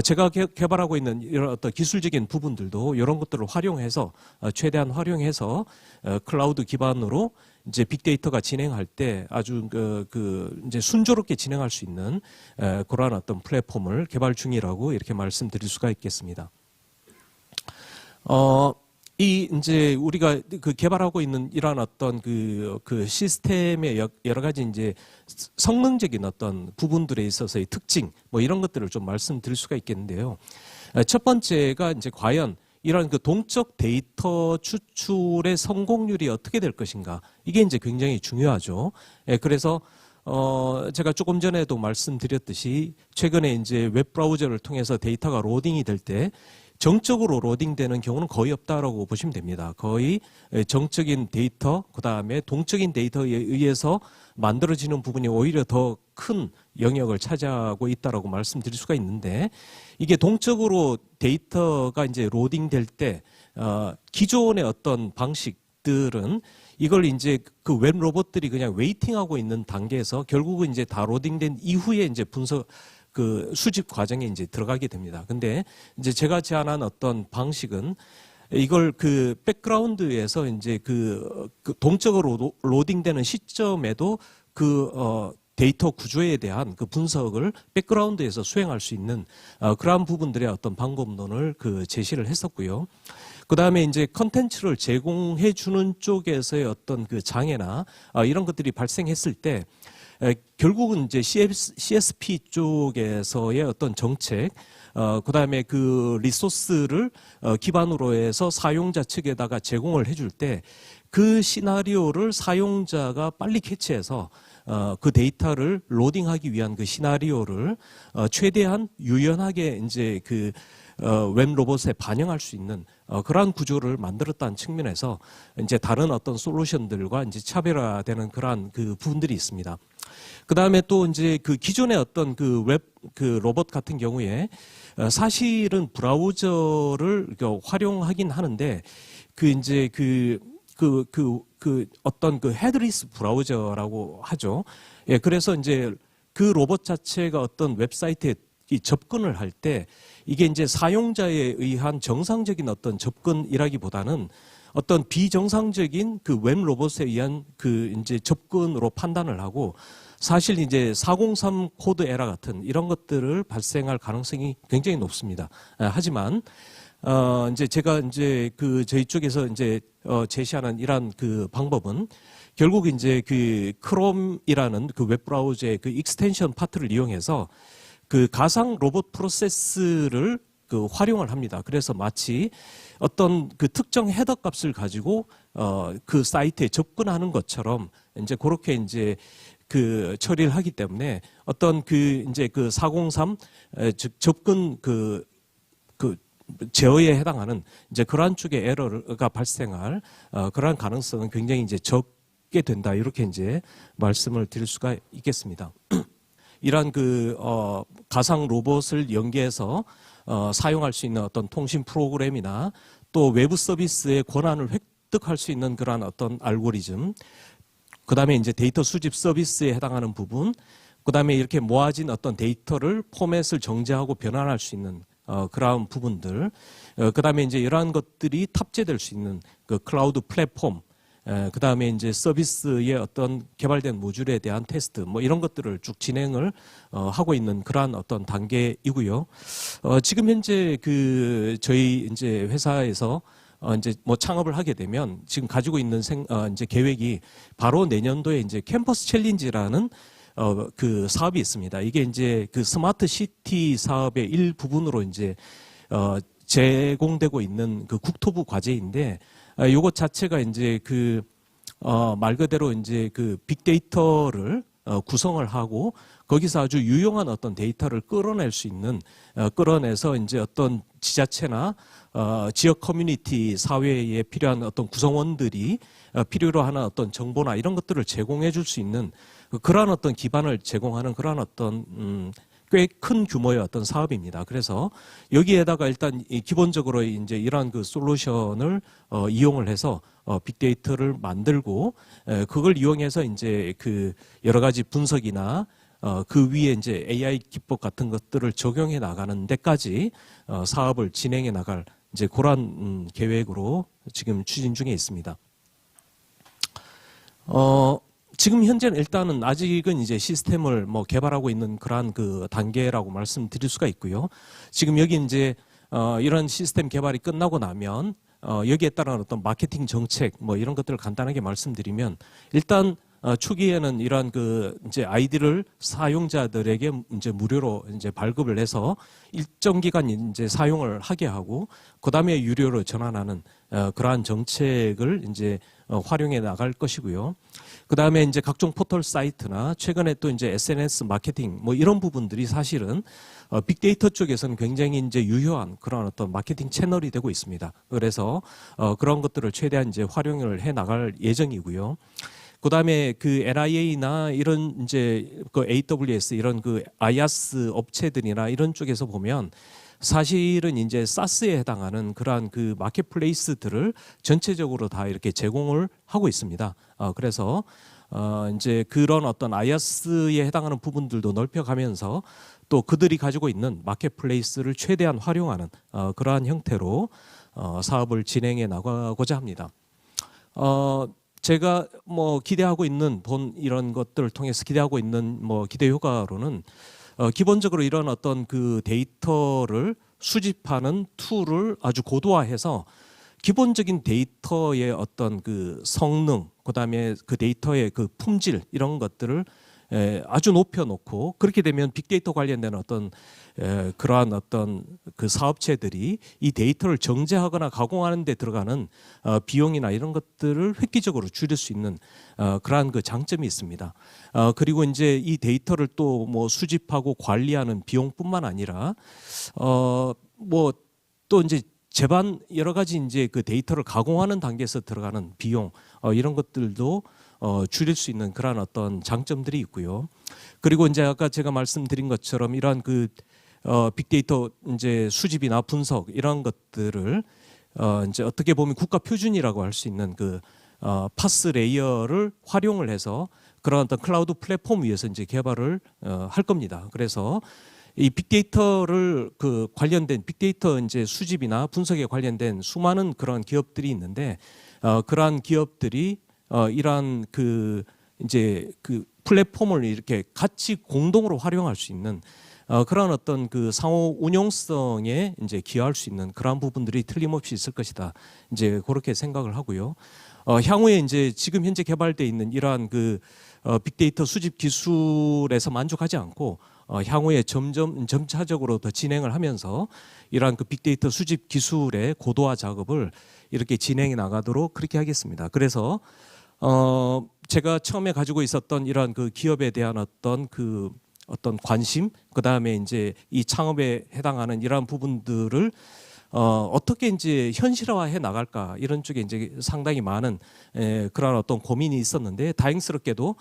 제가 개발하고 있는 이런 어떤 기술적인 부분들도 이런 것들을 활용해서 최대한 활용해서 클라우드 기반으로 이제 빅데이터가 진행할 때 아주 이제 순조롭게 진행할 수 있는 그러한 어떤 플랫폼을 개발 중이라고 이렇게 말씀드릴 수가 있겠습니다. 이 이제 우리가 그 개발하고 있는 이러한 어떤 그 시스템의 여러 가지 이제 성능적인 어떤 부분들에 있어서의 특징 뭐 이런 것들을 좀 말씀드릴 수가 있겠는데요. 첫 번째가 이제 과연 이런 그 동적 데이터 추출의 성공률이 어떻게 될 것인가, 이게 이제 굉장히 중요하죠. 그래서 제가 조금 전에도 말씀드렸듯이 최근에 이제 웹 브라우저를 통해서 데이터가 로딩이 될 때 정적으로 로딩되는 경우는 거의 없다라고 보시면 됩니다. 거의 정적인 데이터, 그 다음에 동적인 데이터에 의해서 만들어지는 부분이 오히려 더 큰 영역을 차지하고 있다라고 말씀드릴 수가 있는데, 이게 동적으로 데이터가 이제 로딩될 때 기존의 어떤 방식들은 이걸 이제 그 웹 로봇들이 그냥 웨이팅하고 있는 단계에서 결국은 이제 다 로딩된 이후에 이제 분석 그 수집 과정에 이제 들어가게 됩니다. 근데 이제 제가 제안한 어떤 방식은 이걸 그 백그라운드에서 이제 그 동적으로 로딩되는 시점에도 데이터 구조에 대한 그 분석을 백그라운드에서 수행할 수 있는 그러한 부분들의 어떤 방법론을 제시를 했었고요. 그 다음에 이제 컨텐츠를 제공해 주는 쪽에서의 어떤 그 장애나 이런 것들이 발생했을 때 결국은 이제 CSP 쪽에서의 어떤 정책, 그 다음에 그 리소스를 기반으로 해서 사용자 측에다가 제공을 해줄 때 그 시나리오를 사용자가 빨리 캐치해서 그 데이터를 로딩하기 위한 그 시나리오를 최대한 유연하게 이제 그 웹 로봇에 반영할 수 있는 그러한 구조를 만들었다는 측면에서 이제 다른 어떤 솔루션들과 이제 차별화되는 그러한 그 부분들이 있습니다. 그 다음에 또 이제 그 기존의 어떤 그 웹 그 로봇 같은 경우에 사실은 브라우저를 활용하긴 하는데 그 이제 어떤 그 헤드리스 브라우저라고 하죠. 예, 그래서 이제 그 로봇 자체가 어떤 웹사이트에 접근을 할 때 이게 이제 사용자에 의한 정상적인 어떤 접근이라기보다는 어떤 비정상적인 그 웹 로봇에 의한 그 이제 접근으로 판단을 하고, 사실 이제 403 코드 에러 같은 이런 것들을 발생할 가능성이 굉장히 높습니다. 하지만 이제 제가 이제 그 저희 쪽에서 이제 제시하는 이러한 그 방법은 결국 이제 그 크롬이라는 그 웹 브라우저의 그 익스텐션 파트를 이용해서 그 가상 로봇 프로세스를 그 활용을 합니다. 그래서 마치 어떤 그 특정 헤더 값을 가지고 그 사이트에 접근하는 것처럼 이제 그렇게 이제 그 처리를 하기 때문에 어떤 그 이제 그 403 즉 접근 그 제어에 해당하는 이제 그러한 쪽의 에러가 발생할 그러한 가능성은 굉장히 이제 적게 된다, 이렇게 이제 말씀을 드릴 수가 있겠습니다. 이러한 그 가상 로봇을 연계해서 사용할 수 있는 어떤 통신 프로그램이나 또 외부 서비스의 권한을 획득할 수 있는 그러한 어떤 알고리즘, 그 다음에 이제 데이터 수집 서비스에 해당하는 부분, 그 다음에 이렇게 모아진 어떤 데이터를 포맷을 정제하고 변환할 수 있는 그러한 부분들, 그 다음에 이제 이러한 것들이 탑재될 수 있는 그 클라우드 플랫폼, 그 다음에 이제 서비스의 어떤 개발된 모듈에 대한 테스트, 뭐 이런 것들을 쭉 진행을 하고 있는 그러한 어떤 단계이고요. 지금 현재 그 저희 이제 회사에서 이제 뭐 창업을 하게 되면 지금 가지고 있는 이제 계획이 바로 내년도에 이제 캠퍼스 챌린지라는 그 사업이 있습니다. 이게 이제 그 스마트 시티 사업의 일부분으로 이제 제공되고 있는 그 국토부 과제인데, 요것 자체가 이제 그 말 그대로 이제 그 빅데이터를 구성을 하고 거기서 아주 유용한 어떤 데이터를 끌어낼 수 있는, 끌어내서 이제 어떤 지자체나 지역 커뮤니티 사회에 필요한 어떤 구성원들이 필요로 하는 어떤 정보나 이런 것들을 제공해 줄 수 있는 그러한 어떤 기반을 제공하는 그러한 어떤 꽤 큰 규모의 어떤 사업입니다. 그래서 여기에다가 일단 기본적으로 이제 이러한 그 솔루션을 이용을 해서 빅데이터를 만들고, 그걸 이용해서 이제 그 여러 가지 분석이나 그 위에 이제 AI 기법 같은 것들을 적용해 나가는 데까지 사업을 진행해 나갈 이제 그러한 계획으로 지금 추진 중에 있습니다. 지금 현재는 일단은 아직은 이제 시스템을 뭐 개발하고 있는 그러한 그 단계라고 말씀드릴 수가 있고요. 지금 여기 이제 이런 시스템 개발이 끝나고 나면 여기에 따른 어떤 마케팅 정책 뭐 이런 것들을 간단하게 말씀드리면 일단 초기에는 이러한 그 이제 아이디를 사용자들에게 이제 무료로 이제 발급을 해서 일정 기간 이제 사용을 하게 하고 그다음에 유료로 전환하는 그러한 정책을 이제 활용해 나갈 것이고요. 그다음에 이제 각종 포털 사이트나 최근에 또 이제 SNS 마케팅 뭐 이런 부분들이 사실은 빅데이터 쪽에서는 굉장히 이제 유효한 그런 어떤 마케팅 채널이 되고 있습니다. 그래서 그런 것들을 최대한 이제 활용을 해 나갈 예정이고요. 그다음에 그 NIA나 이런 이제 그 AWS 이런 그 IaaS 업체들이나 이런 쪽에서 보면 사실은 이제 SaaS에 해당하는 그러한 그 마켓플레이스들을 전체적으로 다 이렇게 제공을 하고 있습니다. 그래서 이제 그런 어떤 IaaS에 해당하는 부분들도 넓혀가면서 또 그들이 가지고 있는 마켓플레이스를 최대한 활용하는 그러한 형태로 사업을 진행해 나가고자 합니다. 제가 뭐 기대하고 있는 이런 것들을 통해서 기대하고 있는 뭐 기대 효과로는 기본적으로 이런 어떤 그 데이터를 수집하는 툴을 아주 고도화해서 기본적인 데이터의 어떤 그 성능, 그다음에 그 데이터의 그 품질 이런 것들을 아주 높여놓고 그렇게 되면 빅데이터 관련된 어떤 그러한 어떤 그 사업체들이 이 데이터를 정제하거나 가공하는 데 들어가는 비용이나 이런 것들을 획기적으로 줄일 수 있는 그러한 그 장점이 있습니다. 그리고 이제 이 데이터를 또 뭐 수집하고 관리하는 비용뿐만 아니라 뭐 또 이제 제반 여러 가지 이제 그 데이터를 가공하는 단계에서 들어가는 비용 이런 것들도 줄일 수 있는 그런 어떤 장점들이 있고요. 그리고 이제 아까 제가 말씀드린 것처럼 이러한 그 빅데이터 이제 수집이나 분석 이런 것들을 이제 어떻게 보면 국가 표준이라고 할 수 있는 그 파스 레이어를 활용을 해서 그런 어떤 클라우드 플랫폼 위에서 이제 개발을 할 겁니다. 그래서 이 빅데이터를 그 관련된 빅데이터 이제 수집이나 분석에 관련된 수많은 그런 기업들이 있는데 그러한 기업들이 이러한 그 이제 그 플랫폼을 이렇게 같이 공동으로 활용할 수 있는 그런 어떤 그 상호 운용성에 이제 기여할 수 있는 그러한 부분들이 틀림없이 있을 것이다. 이제 그렇게 생각을 하고요. 향후에 이제 지금 현재 개발되어 있는 이러한 그 빅데이터 수집 기술에서 만족하지 않고 향후에 점차적으로 더 진행을 하면서 이러한 그 빅데이터 수집 기술의 고도화 작업을 이렇게 진행해 나가도록 그렇게 하겠습니다. 그래서 제가 처음에 가지고 있었던 이러한 그 기업에 대한 어떤 관심, 그 다음에 이제 이 창업에 해당하는 이러한 부분들을 어떻게 이제 현실화해 나갈까 이런 쪽에 이제 상당히 많은 그런 어떤 고민이 있었는데 다행스럽게도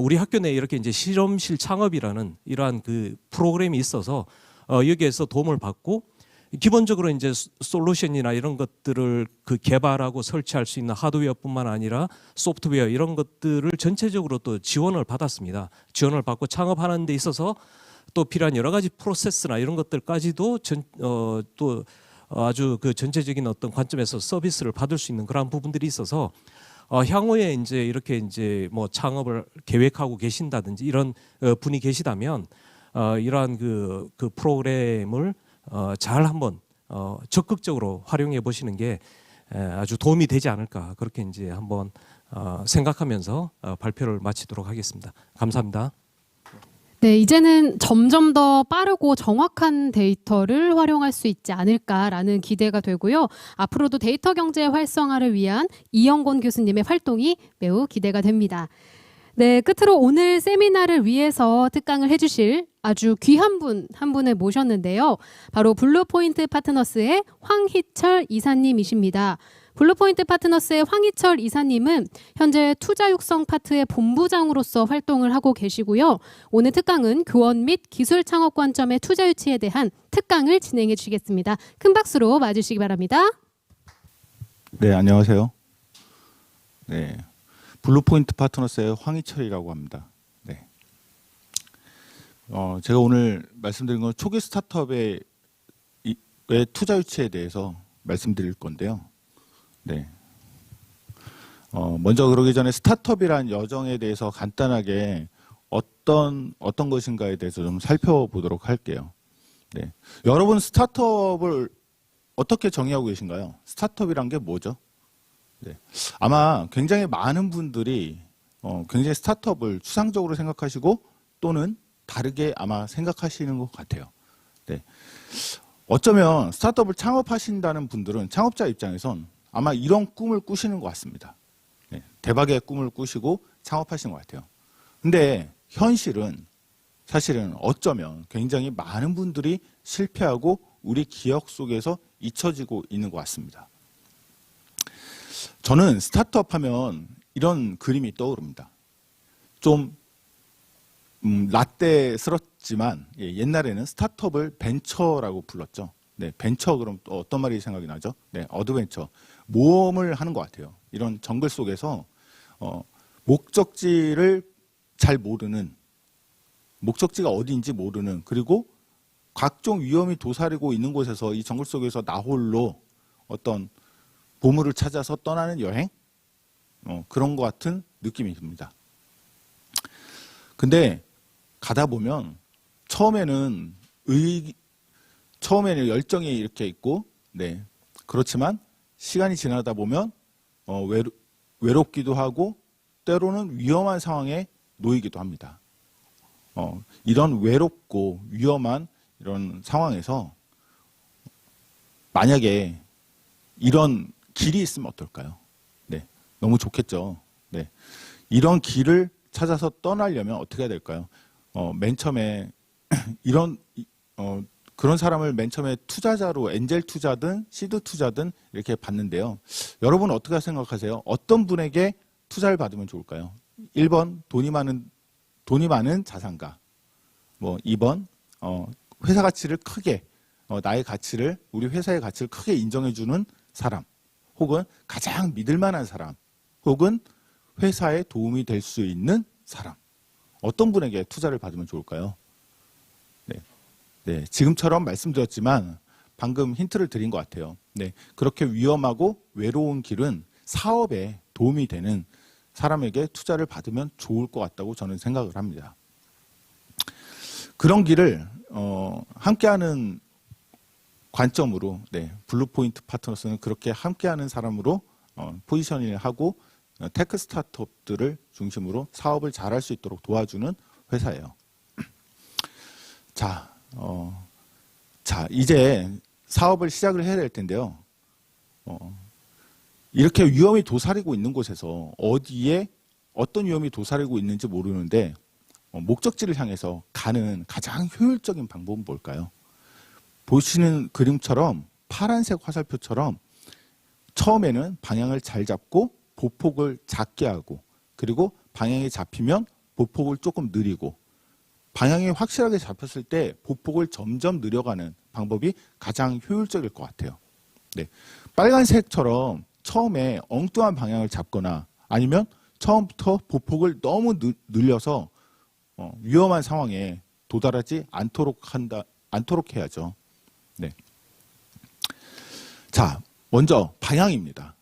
우리 학교 내에 이렇게 이제 실험실 창업이라는 이러한 그 프로그램이 있어서 여기에서 도움을 받고 기본적으로 이제 솔루션이나 이런 것들을 그 개발하고 설치할 수 있는 하드웨어뿐만 아니라 소프트웨어 이런 것들을 전체적으로 또 지원을 받았습니다. 지원을 받고 창업하는 데 있어서 또 필요한 여러 가지 프로세스나 이런 것들까지도 또 아주 그 전체적인 어떤 관점에서 서비스를 받을 수 있는 그런 부분들이 있어서 향후에 이제 이렇게 이제 뭐 창업을 계획하고 계신다든지 이런 분이 계시다면 이러한 그 프로그램을 잘 한번 적극적으로 활용해 보시는 게 아주 도움이 되지 않을까 그렇게 이제 한번 생각하면서 발표를 마치도록 하겠습니다. 감사합니다. 네, 이제는 점점 더 빠르고 정확한 데이터를 활용할 수 있지 않을까라는 기대가 되고요. 앞으로도 데이터 경제 활성화를 위한 이영곤 교수님의 활동이 매우 기대가 됩니다. 네, 끝으로 오늘 세미나를 위해서 특강을 해주실 아주 귀한 한 분을 모셨는데요. 바로 블루포인트 파트너스의 황희철 이사님이십니다. 블루포인트 파트너스의 황희철 이사님은 현재 투자 육성 파트의 본부장으로서 활동을 하고 계시고요. 오늘 특강은 교원 및 기술 창업 관점의 투자 유치에 대한 특강을 진행해 주시겠습니다. 큰 박수로 맞으시기 바랍니다. 네, 안녕하세요. 네, 블루포인트 파트너스의 황희철이라고 합니다. 네, 제가 오늘 말씀드린 건 초기 스타트업의 투자 유치에 대해서 말씀드릴 건데요. 네. 먼저 그러기 전에 스타트업이란 여정에 대해서 간단하게 어떤 것인가에 대해서 좀 살펴보도록 할게요. 네. 여러분 스타트업을 어떻게 정의하고 계신가요? 스타트업이란 게 뭐죠? 네. 아마 굉장히 많은 분들이 굉장히 스타트업을 추상적으로 생각하시고 또는 다르게 아마 생각하시는 것 같아요. 네. 어쩌면 스타트업을 창업하신다는 분들은 창업자 입장에선 아마 이런 꿈을 꾸시는 것 같습니다. 네. 대박의 꿈을 꾸시고 창업하시는 것 같아요. 근데 현실은 사실은 어쩌면 굉장히 많은 분들이 실패하고 우리 기억 속에서 잊혀지고 있는 것 같습니다. 저는 스타트업 하면 이런 그림이 떠오릅니다. 좀 라떼스럽지만 옛날에는 스타트업을 벤처라고 불렀죠. 네, 벤처 그럼 또 어떤 말이 생각이 나죠? 네, 어드벤처. 모험을 하는 것 같아요. 이런 정글 속에서 목적지를 잘 모르는, 목적지가 어디인지 모르는, 그리고 각종 위험이 도사리고 있는 곳에서 이 정글 속에서 나 홀로 어떤 보물을 찾아서 떠나는 여행? 그런 것 같은 느낌이 듭니다. 근데 가다 보면 처음에는 열정이 이렇게 있고, 네, 그렇지만 시간이 지나다 보면 외롭기도 하고 때로는 위험한 상황에 놓이기도 합니다. 이런 외롭고 위험한 이런 상황에서 만약에 이런 길이 있으면 어떨까요? 네, 너무 좋겠죠. 네, 이런 길을 찾아서 떠나려면 어떻게 해야 될까요? 맨 처음에 그런 사람을 맨 처음에 투자자로 엔젤 투자든 시드 투자든 이렇게 봤는데요. 여러분은 어떻게 생각하세요? 어떤 분에게 투자를 받으면 좋을까요? 1번 돈이 많은 자산가, 2번 회사 가치를 크게 나의 가치를 우리 회사의 가치를 크게 인정해주는 사람, 혹은 가장 믿을 만한 사람, 혹은 회사에 도움이 될 수 있는 사람. 어떤 분에게 투자를 받으면 좋을까요? 네, 지금처럼 말씀드렸지만 방금 힌트를 드린 것 같아요. 네, 그렇게 위험하고 외로운 길은 사업에 도움이 되는 사람에게 투자를 받으면 좋을 것 같다고 저는 생각을 합니다. 그런 길을 함께하는 관점으로, 네, 블루포인트 파트너스는 그렇게 함께하는 사람으로 포지셔닝을 하고 테크 스타트업들을 중심으로 사업을 잘할 수 있도록 도와주는 회사예요. 자, 이제 사업을 시작을 해야 될 텐데요. 이렇게 위험이 도사리고 있는 곳에서 어디에 어떤 위험이 도사리고 있는지 모르는데 목적지를 향해서 가는 가장 효율적인 방법은 뭘까요? 보시는 그림처럼 파란색 화살표처럼 처음에는 방향을 잘 잡고 보폭을 작게 하고, 그리고 방향이 잡히면 보폭을 조금 느리고, 방향이 확실하게 잡혔을 때 보폭을 점점 늘려가는 방법이 가장 효율적일 것 같아요. 네, 빨간색처럼 처음에 엉뚱한 방향을 잡거나 아니면 처음부터 보폭을 너무 늘려서 위험한 상황에 도달하지 않도록 해야죠. 네. 자, 먼저 방향입니다.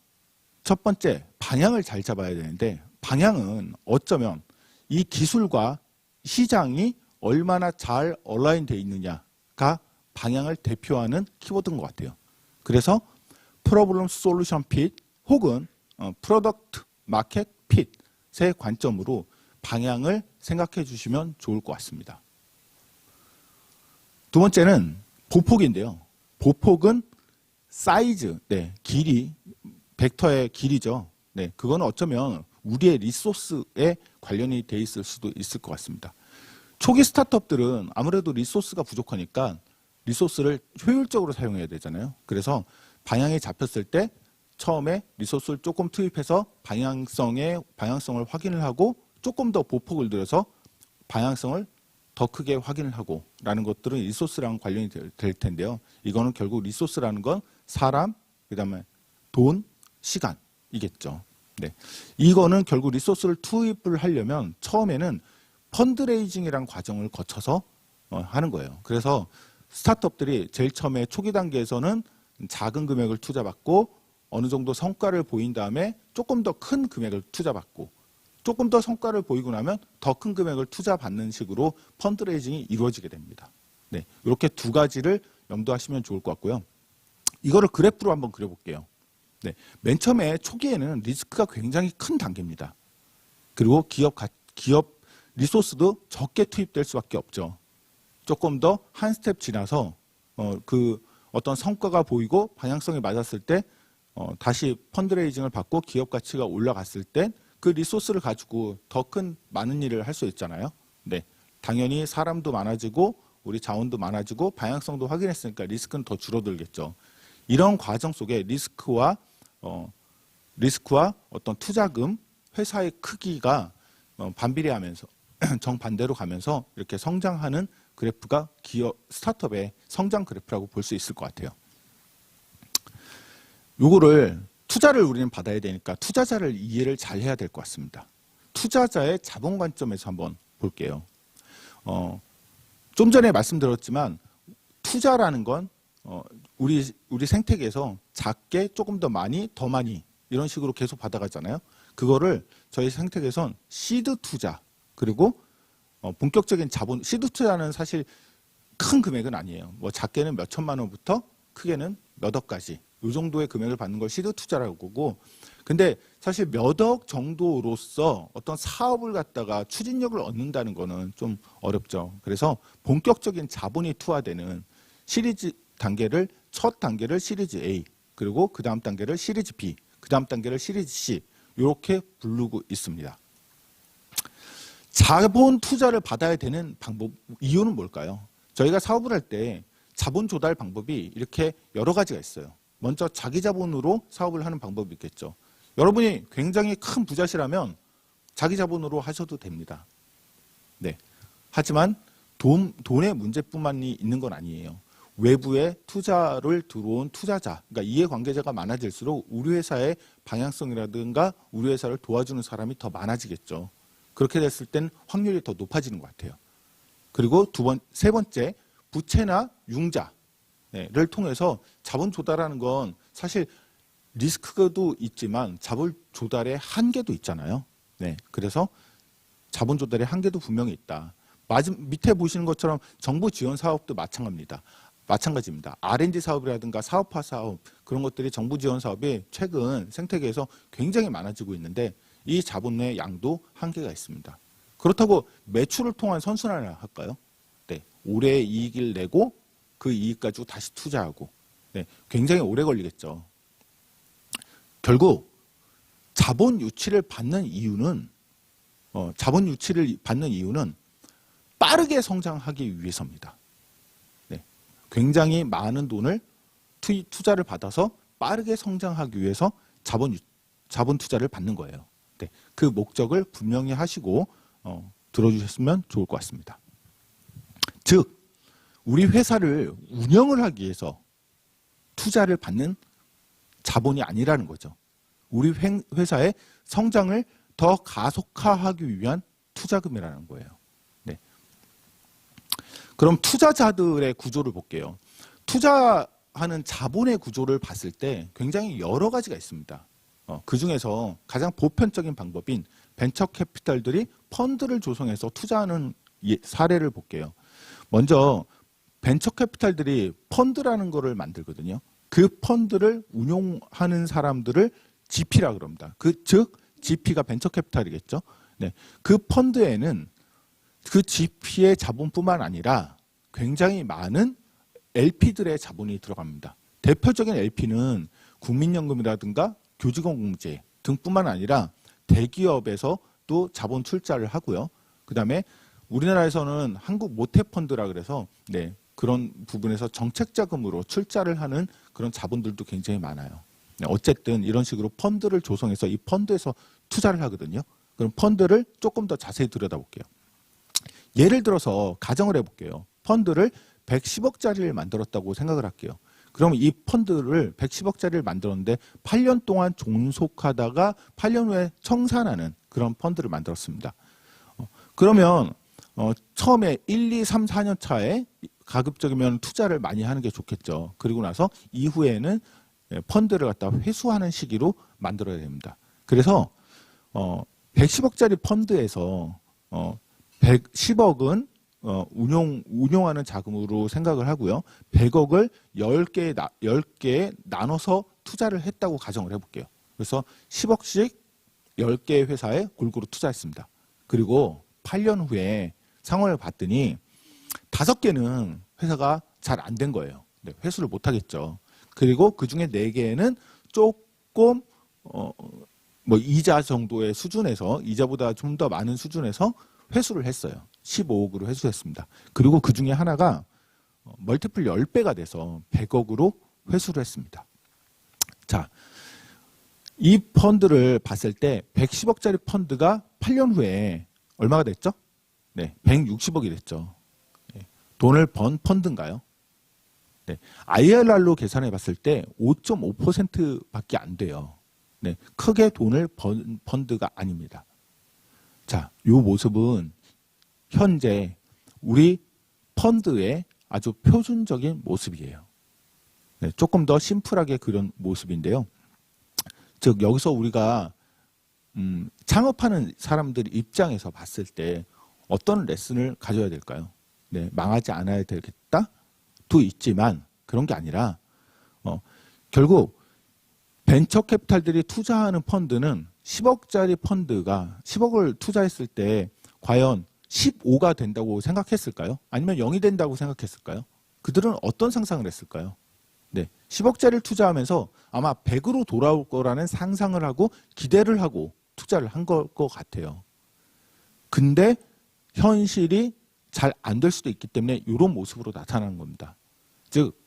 첫 번째, 방향을 잘 잡아야 되는데, 방향은 어쩌면 이 기술과 시장이 얼마나 잘 얼라인 되어 있느냐가 방향을 대표하는 키워드인 것 같아요. 그래서 프로블럼 솔루션 핏 혹은 프로덕트 마켓 핏의 관점으로 방향을 생각해 주시면 좋을 것 같습니다. 두 번째는 보폭인데요. 보폭은 사이즈, 네, 길이, 벡터의 길이죠. 네, 그건 어쩌면 우리의 리소스에 관련이 돼 있을 수도 있을 것 같습니다. 초기 스타트업들은 아무래도 리소스가 부족하니까 리소스를 효율적으로 사용해야 되잖아요. 그래서 방향이 잡혔을 때 처음에 리소스를 조금 투입해서 방향성을 확인을 하고 조금 더 보폭을 들여서 방향성을 더 크게 확인을 하고 라는 것들은 리소스랑 관련이 될 텐데요. 이거는 결국 리소스라는 건 사람, 그다음에 돈, 시간이겠죠. 네. 이거는 결국 리소스를 투입을 하려면 처음에는 펀드레이징이라는 과정을 거쳐서 하는 거예요. 그래서 스타트업들이 제일 처음에 초기 단계에서는 작은 금액을 투자받고 어느 정도 성과를 보인 다음에 조금 더 큰 금액을 투자받고 조금 더 성과를 보이고 나면 더 큰 금액을 투자받는 식으로 펀드레이징이 이루어지게 됩니다. 네, 이렇게 두 가지를 염두하시면 좋을 것 같고요. 이거를 그래프로 한번 그려볼게요. 네, 맨 처음에 초기에는 리스크가 굉장히 큰 단계입니다. 그리고 기업 리소스도 적게 투입될 수밖에 없죠. 조금 더 한 스텝 지나서 그 어떤 성과가 보이고 방향성이 맞았을 때 다시 펀드레이징을 받고 기업 가치가 올라갔을 때 그 리소스를 가지고 더 큰 많은 일을 할 수 있잖아요. 네, 당연히 사람도 많아지고 우리 자원도 많아지고 방향성도 확인했으니까 리스크는 더 줄어들겠죠. 이런 과정 속에 리스크와 어떤 투자금, 회사의 크기가 반비례하면서 정반대로 가면서 이렇게 성장하는 그래프가 기업 스타트업의 성장 그래프라고 볼 수 있을 것 같아요. 요거를 투자를 우리는 받아야 되니까 투자자를 이해를 잘 해야 될 것 같습니다. 투자자의 자본 관점에서 한번 볼게요. 좀 전에 말씀드렸지만 투자라는 건 우리 생태계에서 작게 조금 더 많이 이런 식으로 계속 받아가잖아요. 그거를 저희 생태계에선 시드 투자 그리고 본격적인 자본 시드 투자는 사실 큰 금액은 아니에요. 뭐 작게는 몇 천만 원부터 크게는 몇 억까지 이 정도의 금액을 받는 걸 시드 투자라고 하고, 근데 사실 몇 억 정도로서 어떤 사업을 갖다가 추진력을 얻는다는 거는 좀 어렵죠. 그래서 본격적인 자본이 투하되는 시리즈 단계를 첫 단계를 시리즈 A, 그리고 그 다음 단계를 시리즈 B, 그 다음 단계를 시리즈 C 이렇게 부르고 있습니다. 자본 투자를 받아야 되는 방법 이유는 뭘까요? 저희가 사업을 할 때 자본 조달 방법이 이렇게 여러 가지가 있어요. 먼저 자기 자본으로 사업을 하는 방법이 있겠죠. 여러분이 굉장히 큰 부자시라면 자기 자본으로 하셔도 됩니다. 네. 하지만 돈의 문제뿐만이 있는 건 아니에요. 외부에 투자를 들어온 투자자, 그러니까 이해관계자가 많아질수록 우리 회사의 방향성이라든가 우리 회사를 도와주는 사람이 더 많아지겠죠. 그렇게 됐을 땐 확률이 더 높아지는 것 같아요. 그리고 세 번째, 부채나 융자를 통해서 자본 조달하는 건 사실 리스크도 있지만 자본 조달의 한계도 있잖아요. 네, 그래서 자본 조달의 한계도 분명히 있다. 밑에 보시는 것처럼 정부 지원 사업도 마찬가지입니다. R&D 사업이라든가 사업화 사업 그런 것들이 정부 지원 사업이 최근 생태계에서 굉장히 많아지고 있는데 이 자본의 양도 한계가 있습니다. 그렇다고 매출을 통한 선순환을 할까요? 네, 올해 이익을 내고 그 이익 가지고 다시 투자하고, 네, 굉장히 오래 걸리겠죠. 결국 자본 유치를 받는 이유는 빠르게 성장하기 위해서입니다. 네, 굉장히 많은 돈을 투자를 받아서 빠르게 성장하기 위해서 자본 투자를 받는 거예요. 네, 그 목적을 분명히 하시고 들어주셨으면 좋을 것 같습니다. 즉 우리 회사를 운영을 하기 위해서 투자를 받는 자본이 아니라는 거죠. 우리 회사의 성장을 더 가속화하기 위한 투자금이라는 거예요. 네. 그럼 투자자들의 구조를 볼게요. 투자하는 자본의 구조를 봤을 때 굉장히 여러 가지가 있습니다. 그 중에서 가장 보편적인 방법인 벤처 캐피탈들이 펀드를 조성해서 투자하는 사례를 볼게요. 먼저 벤처 캐피탈들이 펀드라는 거를 만들거든요. 그 펀드를 운용하는 사람들을 GP라 그럽니다. 즉 GP가 벤처 캐피탈이겠죠. 네, 그 펀드에는 그 GP의 자본뿐만 아니라 굉장히 많은 LP들의 자본이 들어갑니다. 대표적인 LP는 국민연금이라든가 교직원공제 등뿐만 아니라 대기업에서도 자본 출자를 하고요. 그다음에 우리나라에서는 한국 모태펀드라 그래서 네, 그런 부분에서 정책자금으로 출자를 하는 그런 자본들도 굉장히 많아요. 네, 어쨌든 이런 식으로 펀드를 조성해서 이 펀드에서 투자를 하거든요. 그럼 펀드를 조금 더 자세히 들여다볼게요. 예를 들어서 가정을 해볼게요. 펀드를 110억짜리를 만들었다고 생각을 할게요. 그럼 이 펀드를 110억짜리를 만들었는데 8년 동안 존속하다가 8년 후에 청산하는 그런 펀드를 만들었습니다. 그러면 처음에 1, 2, 3, 4년 차에 가급적이면 투자를 많이 하는 게 좋겠죠. 그리고 나서 이후에는 펀드를 갖다 회수하는 시기로 만들어야 됩니다. 그래서 110억짜리 펀드에서 110억은 운용하는 자금으로 생각을 하고요. 100억을 10개에 나눠서 투자를 했다고 가정을 해볼게요. 그래서 10억씩 10개의 회사에 골고루 투자했습니다. 그리고 8년 후에 상황을 봤더니 5개는 회사가 잘 안 된 거예요. 네, 회수를 못 하겠죠. 그리고 그 중에 4개는 조금 뭐 이자 정도의 수준에서, 이자보다 좀 더 많은 수준에서 회수를 했어요. 15억으로 회수했습니다. 그리고 그 중에 하나가 멀티플 10배가 돼서 100억으로 회수를 했습니다. 자, 이 펀드를 봤을 때 110억짜리 펀드가 8년 후에 얼마가 됐죠? 네, 160억이 됐죠. 네, 돈을 번 펀드인가요? 네, IRR로 계산해 봤을 때 5.5%밖에 안 돼요. 네, 크게 돈을 번 펀드가 아닙니다. 자, 이 모습은 현재 우리 펀드의 아주 표준적인 모습이에요. 네, 조금 더 심플하게 그런 모습인데요. 즉 여기서 우리가 창업하는 사람들 입장에서 봤을 때 어떤 레슨을 가져야 될까요? 네, 망하지 않아야 되겠다도 있지만 그런 게 아니라 결국 벤처 캐피탈들이 투자하는 펀드는 10억짜리 펀드가 10억을 투자했을 때 과연 15가 된다고 생각했을까요? 아니면 0이 된다고 생각했을까요? 그들은 어떤 상상을 했을까요? 네, 10억짜리를 투자하면서 아마 100으로 돌아올 거라는 상상을 하고 기대를 하고 투자를 한 것 같아요. 근데 현실이 잘 안 될 수도 있기 때문에 이런 모습으로 나타나는 겁니다. 즉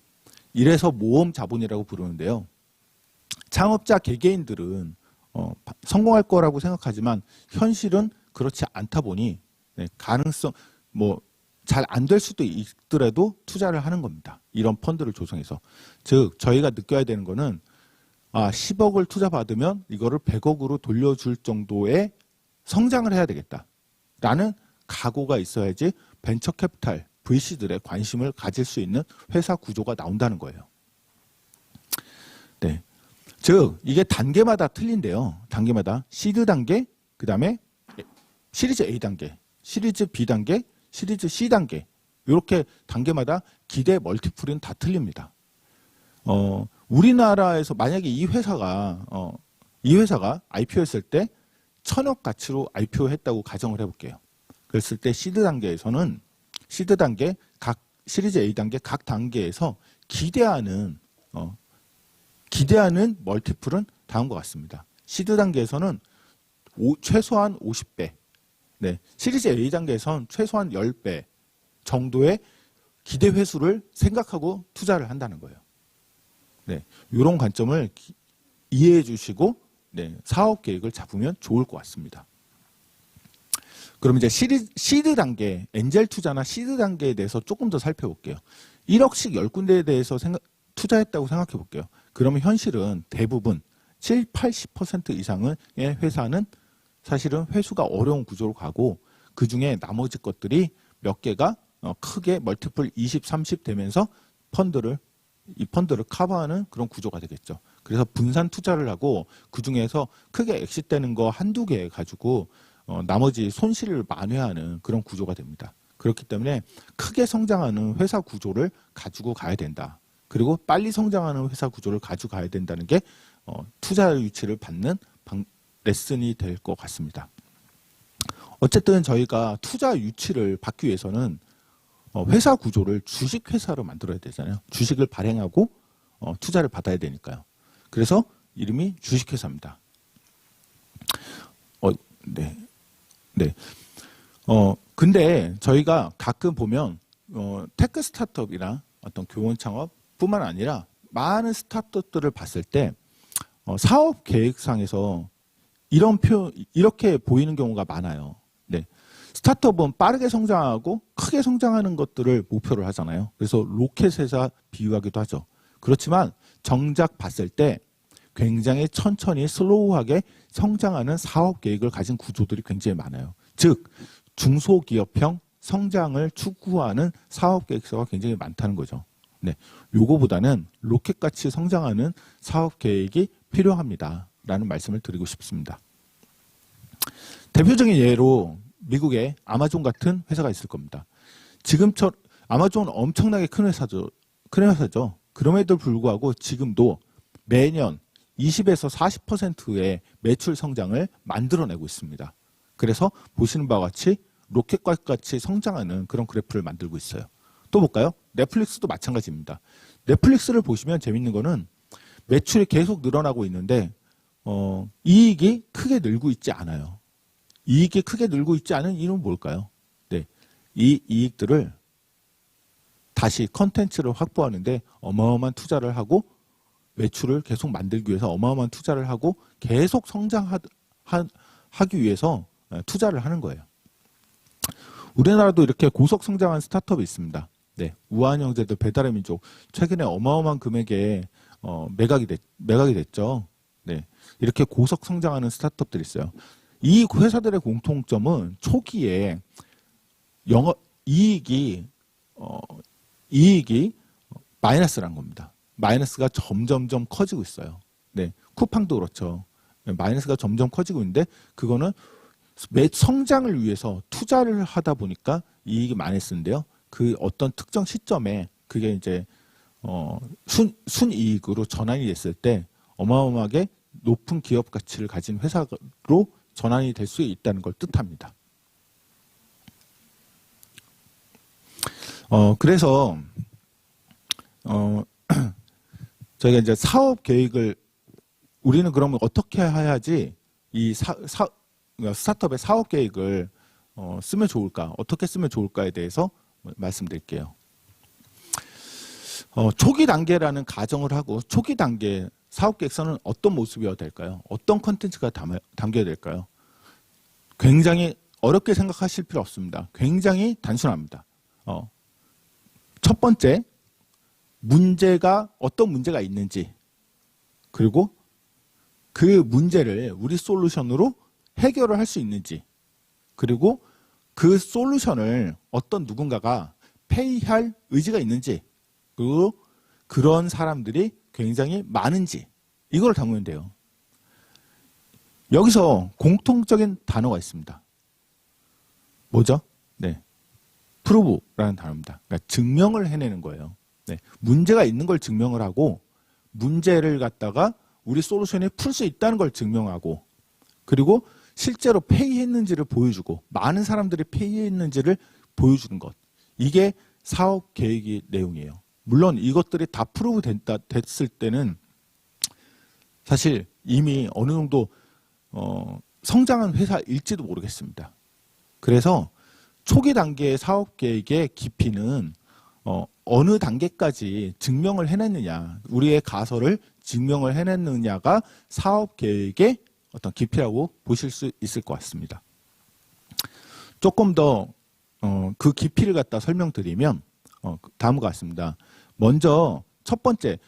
이래서 모험 자본이라고 부르는데요. 창업자 개개인들은 성공할 거라고 생각하지만 현실은 그렇지 않다 보니 네, 가능성 잘 안 될 수도 있더라도 투자를 하는 겁니다. 이런 펀드를 조성해서. 즉 저희가 느껴야 되는 거는 10억을 투자받으면 이거를 100억으로 돌려줄 정도의 성장을 해야 되겠다라는 각오가 있어야지 벤처 캐피탈, VC들의 관심을 가질 수 있는 회사 구조가 나온다는 거예요. 네. 즉 이게 단계마다 틀린데요. 단계마다 시드 단계, 그 다음에 시리즈 A 단계, 시리즈 B 단계, 시리즈 C 단계 이렇게 단계마다 기대 멀티플은 다 틀립니다. 우리나라에서 만약에 이 회사가 IPO했을 때 1,000억 가치로 IPO했다고 가정을 해볼게요. 그랬을 때 시드 단계에서는 시드 단계 각 시리즈 A 단계 각 단계에서 기대하는 멀티플은 다음과 같습니다. 시드 단계에서는 최소한 50배, 네, 시리즈 A 단계에서는 최소한 10배 정도의 기대 회수를 생각하고 투자를 한다는 거예요. 네, 이런 관점을 이해해 주시고 네, 사업 계획을 잡으면 좋을 것 같습니다. 그럼 이제 시드 단계, 엔젤 투자나 시드 단계에 대해서 조금 더 살펴볼게요. 1억씩 10군데에 대해서 투자했다고 생각해 볼게요. 그러면 현실은 대부분 7, 80% 이상의 회사는 사실은 회수가 어려운 구조로 가고 그 중에 나머지 것들이 몇 개가 크게 멀티플 20, 30 되면서 이 펀드를 커버하는 그런 구조가 되겠죠. 그래서 분산 투자를 하고 그 중에서 크게 엑시트되는 거 한두 개 가지고 나머지 손실을 만회하는 그런 구조가 됩니다. 그렇기 때문에 크게 성장하는 회사 구조를 가지고 가야 된다. 그리고 빨리 성장하는 회사 구조를 가지고 가야 된다는 게 투자 유치를 받는 레슨이 될 것 같습니다. 어쨌든 저희가 투자 유치를 받기 위해서는 회사 구조를 주식회사로 만들어야 되잖아요. 주식을 발행하고 투자를 받아야 되니까요. 그래서 이름이 주식회사입니다. 네. 근데 저희가 가끔 보면 테크 스타트업이나 어떤 교원 창업뿐만 아니라 많은 스타트업들을 봤을 때 사업 계획상에서 이렇게 보이는 경우가 많아요. 네. 스타트업은 빠르게 성장하고 크게 성장하는 것들을 목표를 하잖아요. 그래서 로켓 회사 비유하기도 하죠. 그렇지만 정작 봤을 때 굉장히 천천히 슬로우하게 성장하는 사업 계획을 가진 구조들이 굉장히 많아요. 즉 중소기업형 성장을 추구하는 사업 계획서가 굉장히 많다는 거죠. 네, 요거보다는 로켓같이 성장하는 사업 계획이 필요합니다라는 말씀을 드리고 싶습니다. 대표적인 예로 미국의 아마존 같은 회사가 있을 겁니다. 지금처럼 아마존은 엄청나게 큰 회사죠. 큰 회사죠. 그럼에도 불구하고 지금도 매년 20에서 40%의 매출 성장을 만들어내고 있습니다. 그래서 보시는 바와 같이 로켓과 같이 성장하는 그런 그래프를 만들고 있어요. 또 볼까요? 넷플릭스도 마찬가지입니다. 넷플릭스를 보시면 재밌는 거는 매출이 계속 늘어나고 있는데 이익이 크게 늘고 있지 않아요. 이익이 크게 늘고 있지 않은 이유는 뭘까요? 네, 이 이익들을 다시 컨텐츠를 확보하는데 어마어마한 투자를 하고 매출을 계속 만들기 위해서 어마어마한 투자를 하고 계속 성장하기 위해서 투자를 하는 거예요. 우리나라도 이렇게 고속 성장한 스타트업이 있습니다. 네, 우한형제들, 배달의 민족 최근에 어마어마한 금액에 매각이 됐죠. 네, 이렇게 고속 성장하는 스타트업들이 있어요. 이 회사들의 공통점은 초기에 이익이 마이너스란 겁니다. 마이너스가 점점점 커지고 있어요. 네, 쿠팡도 그렇죠. 마이너스가 점점 커지고 있는데 그거는 성장을 위해서 투자를 하다 보니까 이익이 마이너스인데요. 그 어떤 특정 시점에 그게 이제 순이익으로 전환이 됐을 때 어마어마하게 높은 기업 가치를 가진 회사로 전환이 될 수 있다는 걸 뜻합니다. 그래서 저희가 이제 사업 계획을 우리는 그러면 어떻게 해야지 이 스타트업의 사업 계획을 쓰면 좋을까? 어떻게 쓰면 좋을까에 대해서 말씀드릴게요. 초기 단계라는 가정을 하고 초기 단계 사업 계획서는 어떤 모습이어야 될까요? 어떤 컨텐츠가 담겨야 될까요? 굉장히 어렵게 생각하실 필요 없습니다. 굉장히 단순합니다. 첫 번째, 어떤 문제가 있는지, 그리고 그 문제를 우리 솔루션으로 해결을 할 수 있는지, 그리고 그 솔루션을 어떤 누군가가 페이할 의지가 있는지, 그리고 그런 사람들이 굉장히 많은지, 이걸 담으면 돼요. 여기서 공통적인 단어가 있습니다. 뭐죠? 네, 프루브라는 단어입니다. 그러니까 증명을 해내는 거예요. 네, 문제가 있는 걸 증명을 하고 문제를 갖다가 우리 솔루션에 풀 수 있다는 걸 증명하고 그리고 실제로 페이했는지를 보여주고 많은 사람들이 페이했는지를 보여주는 것. 이게 사업 계획의 내용이에요. 물론 이것들이 다 프루브 됐을 때는 사실 이미 어느 정도 성장한 회사일지도 모르겠습니다. 그래서 초기 단계의 사업 계획의 깊이는 어느 단계까지 증명을 해냈느냐, 우리의 가설을 증명을 해냈느냐가 사업 계획의 어떤 깊이라고 보실 수 있을 것 같습니다. 조금 더 그 깊이를 갖다 설명드리면 다음과 같습니다. 먼저 첫 번째,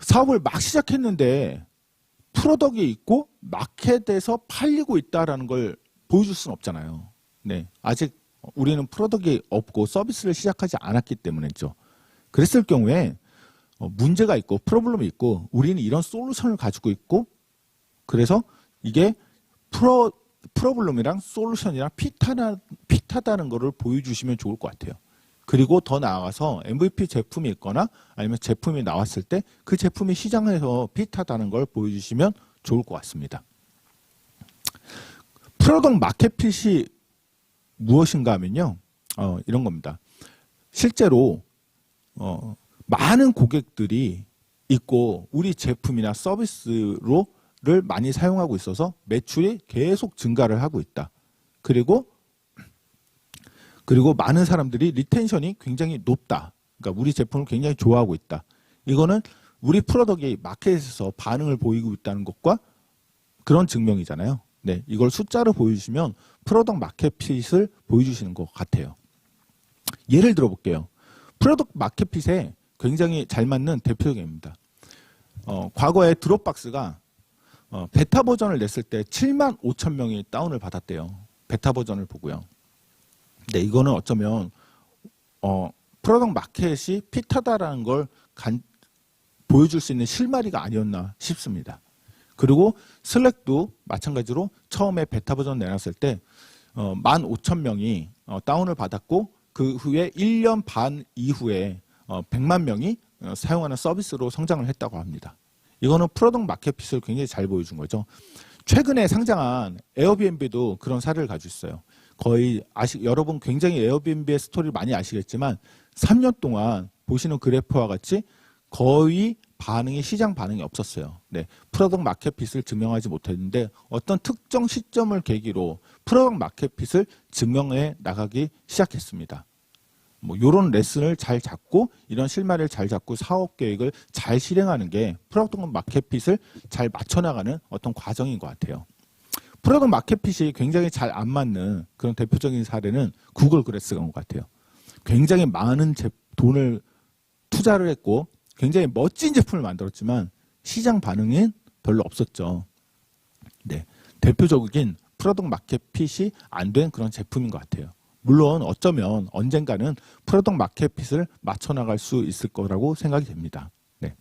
사업을 막 시작했는데 프로덕이 있고 마켓에서 팔리고 있다라는 걸 보여줄 수는 없잖아요. 네, 아직 우리는 프로덕이 없고 서비스를 시작하지 않았기 때문이죠. 그랬을 경우에 문제가 있고 프로블럼이 있고 우리는 이런 솔루션을 가지고 있고 그래서 이게 프로블럼이랑 솔루션이랑 핏하다는 거를 보여주시면 좋을 것 같아요. 그리고 더 나아가서 MVP 제품이 있거나 아니면 제품이 나왔을 때 그 제품이 시장에서 핏하다는 걸 보여주시면 좋을 것 같습니다. 프로덕트 마켓핏이 무엇인가 하면요. 이런 겁니다. 실제로 많은 고객들이 있고 우리 제품이나 서비스를 많이 사용하고 있어서 매출이 계속 증가를 하고 있다. 그리고 많은 사람들이 리텐션이 굉장히 높다. 그러니까 우리 제품을 굉장히 좋아하고 있다. 이거는 우리 프로덕트이 마켓에서 반응을 보이고 있다는 것과 그런 증명이잖아요. 네, 이걸 숫자로 보여주시면 프로덕트 마켓핏을 보여주시는 것 같아요. 예를 들어 볼게요. 프로덕트 마켓핏에 굉장히 잘 맞는 대표적입니다. 과거에 드롭박스가 베타 버전을 냈을 때 7만 5천 명이 다운을 받았대요. 베타 버전을 보고요. 네, 이거는 어쩌면 프로덕트 마켓이 핏하다라는 걸 보여줄 수 있는 실마리가 아니었나 싶습니다. 그리고 슬랙도 마찬가지로 처음에 베타 버전 내놨을 때 15,000명이 다운을 받았고 그 후에 1년 반 이후에 100만 명이 사용하는 서비스로 성장을 했다고 합니다. 이거는 프로덕트 마켓핏을 굉장히 잘 보여준 거죠. 최근에 상장한 에어비앤비도 그런 사례를 가지고 있어요. 거의 여러분 굉장히 에어비앤비의 스토리를 많이 아시겠지만 3년 동안 보시는 그래프와 같이 거의 시장 반응이 없었어요. 네, 프로덕트 마켓핏을 증명하지 못했는데 어떤 특정 시점을 계기로 프로덕트 마켓핏을 증명해 나가기 시작했습니다. 뭐 이런 레슨을 잘 잡고 이런 실마리를 잘 잡고 사업 계획을 잘 실행하는 게 프로덕트 마켓핏을 잘 맞춰 나가는 어떤 과정인 것 같아요. 프로덕트 마켓핏이 굉장히 잘 안 맞는 그런 대표적인 사례는 구글 글래스가 온 것 같아요. 굉장히 많은 돈을 투자를 했고 굉장히 멋진 제품을 만들었지만 시장 반응은 별로 없었죠. 네, 대표적인 프로덕트 마켓핏이 안 된 그런 제품인 것 같아요. 물론 어쩌면 언젠가는 프로덕트 마켓핏을 맞춰 나갈 수 있을 거라고 생각이 됩니다. 네.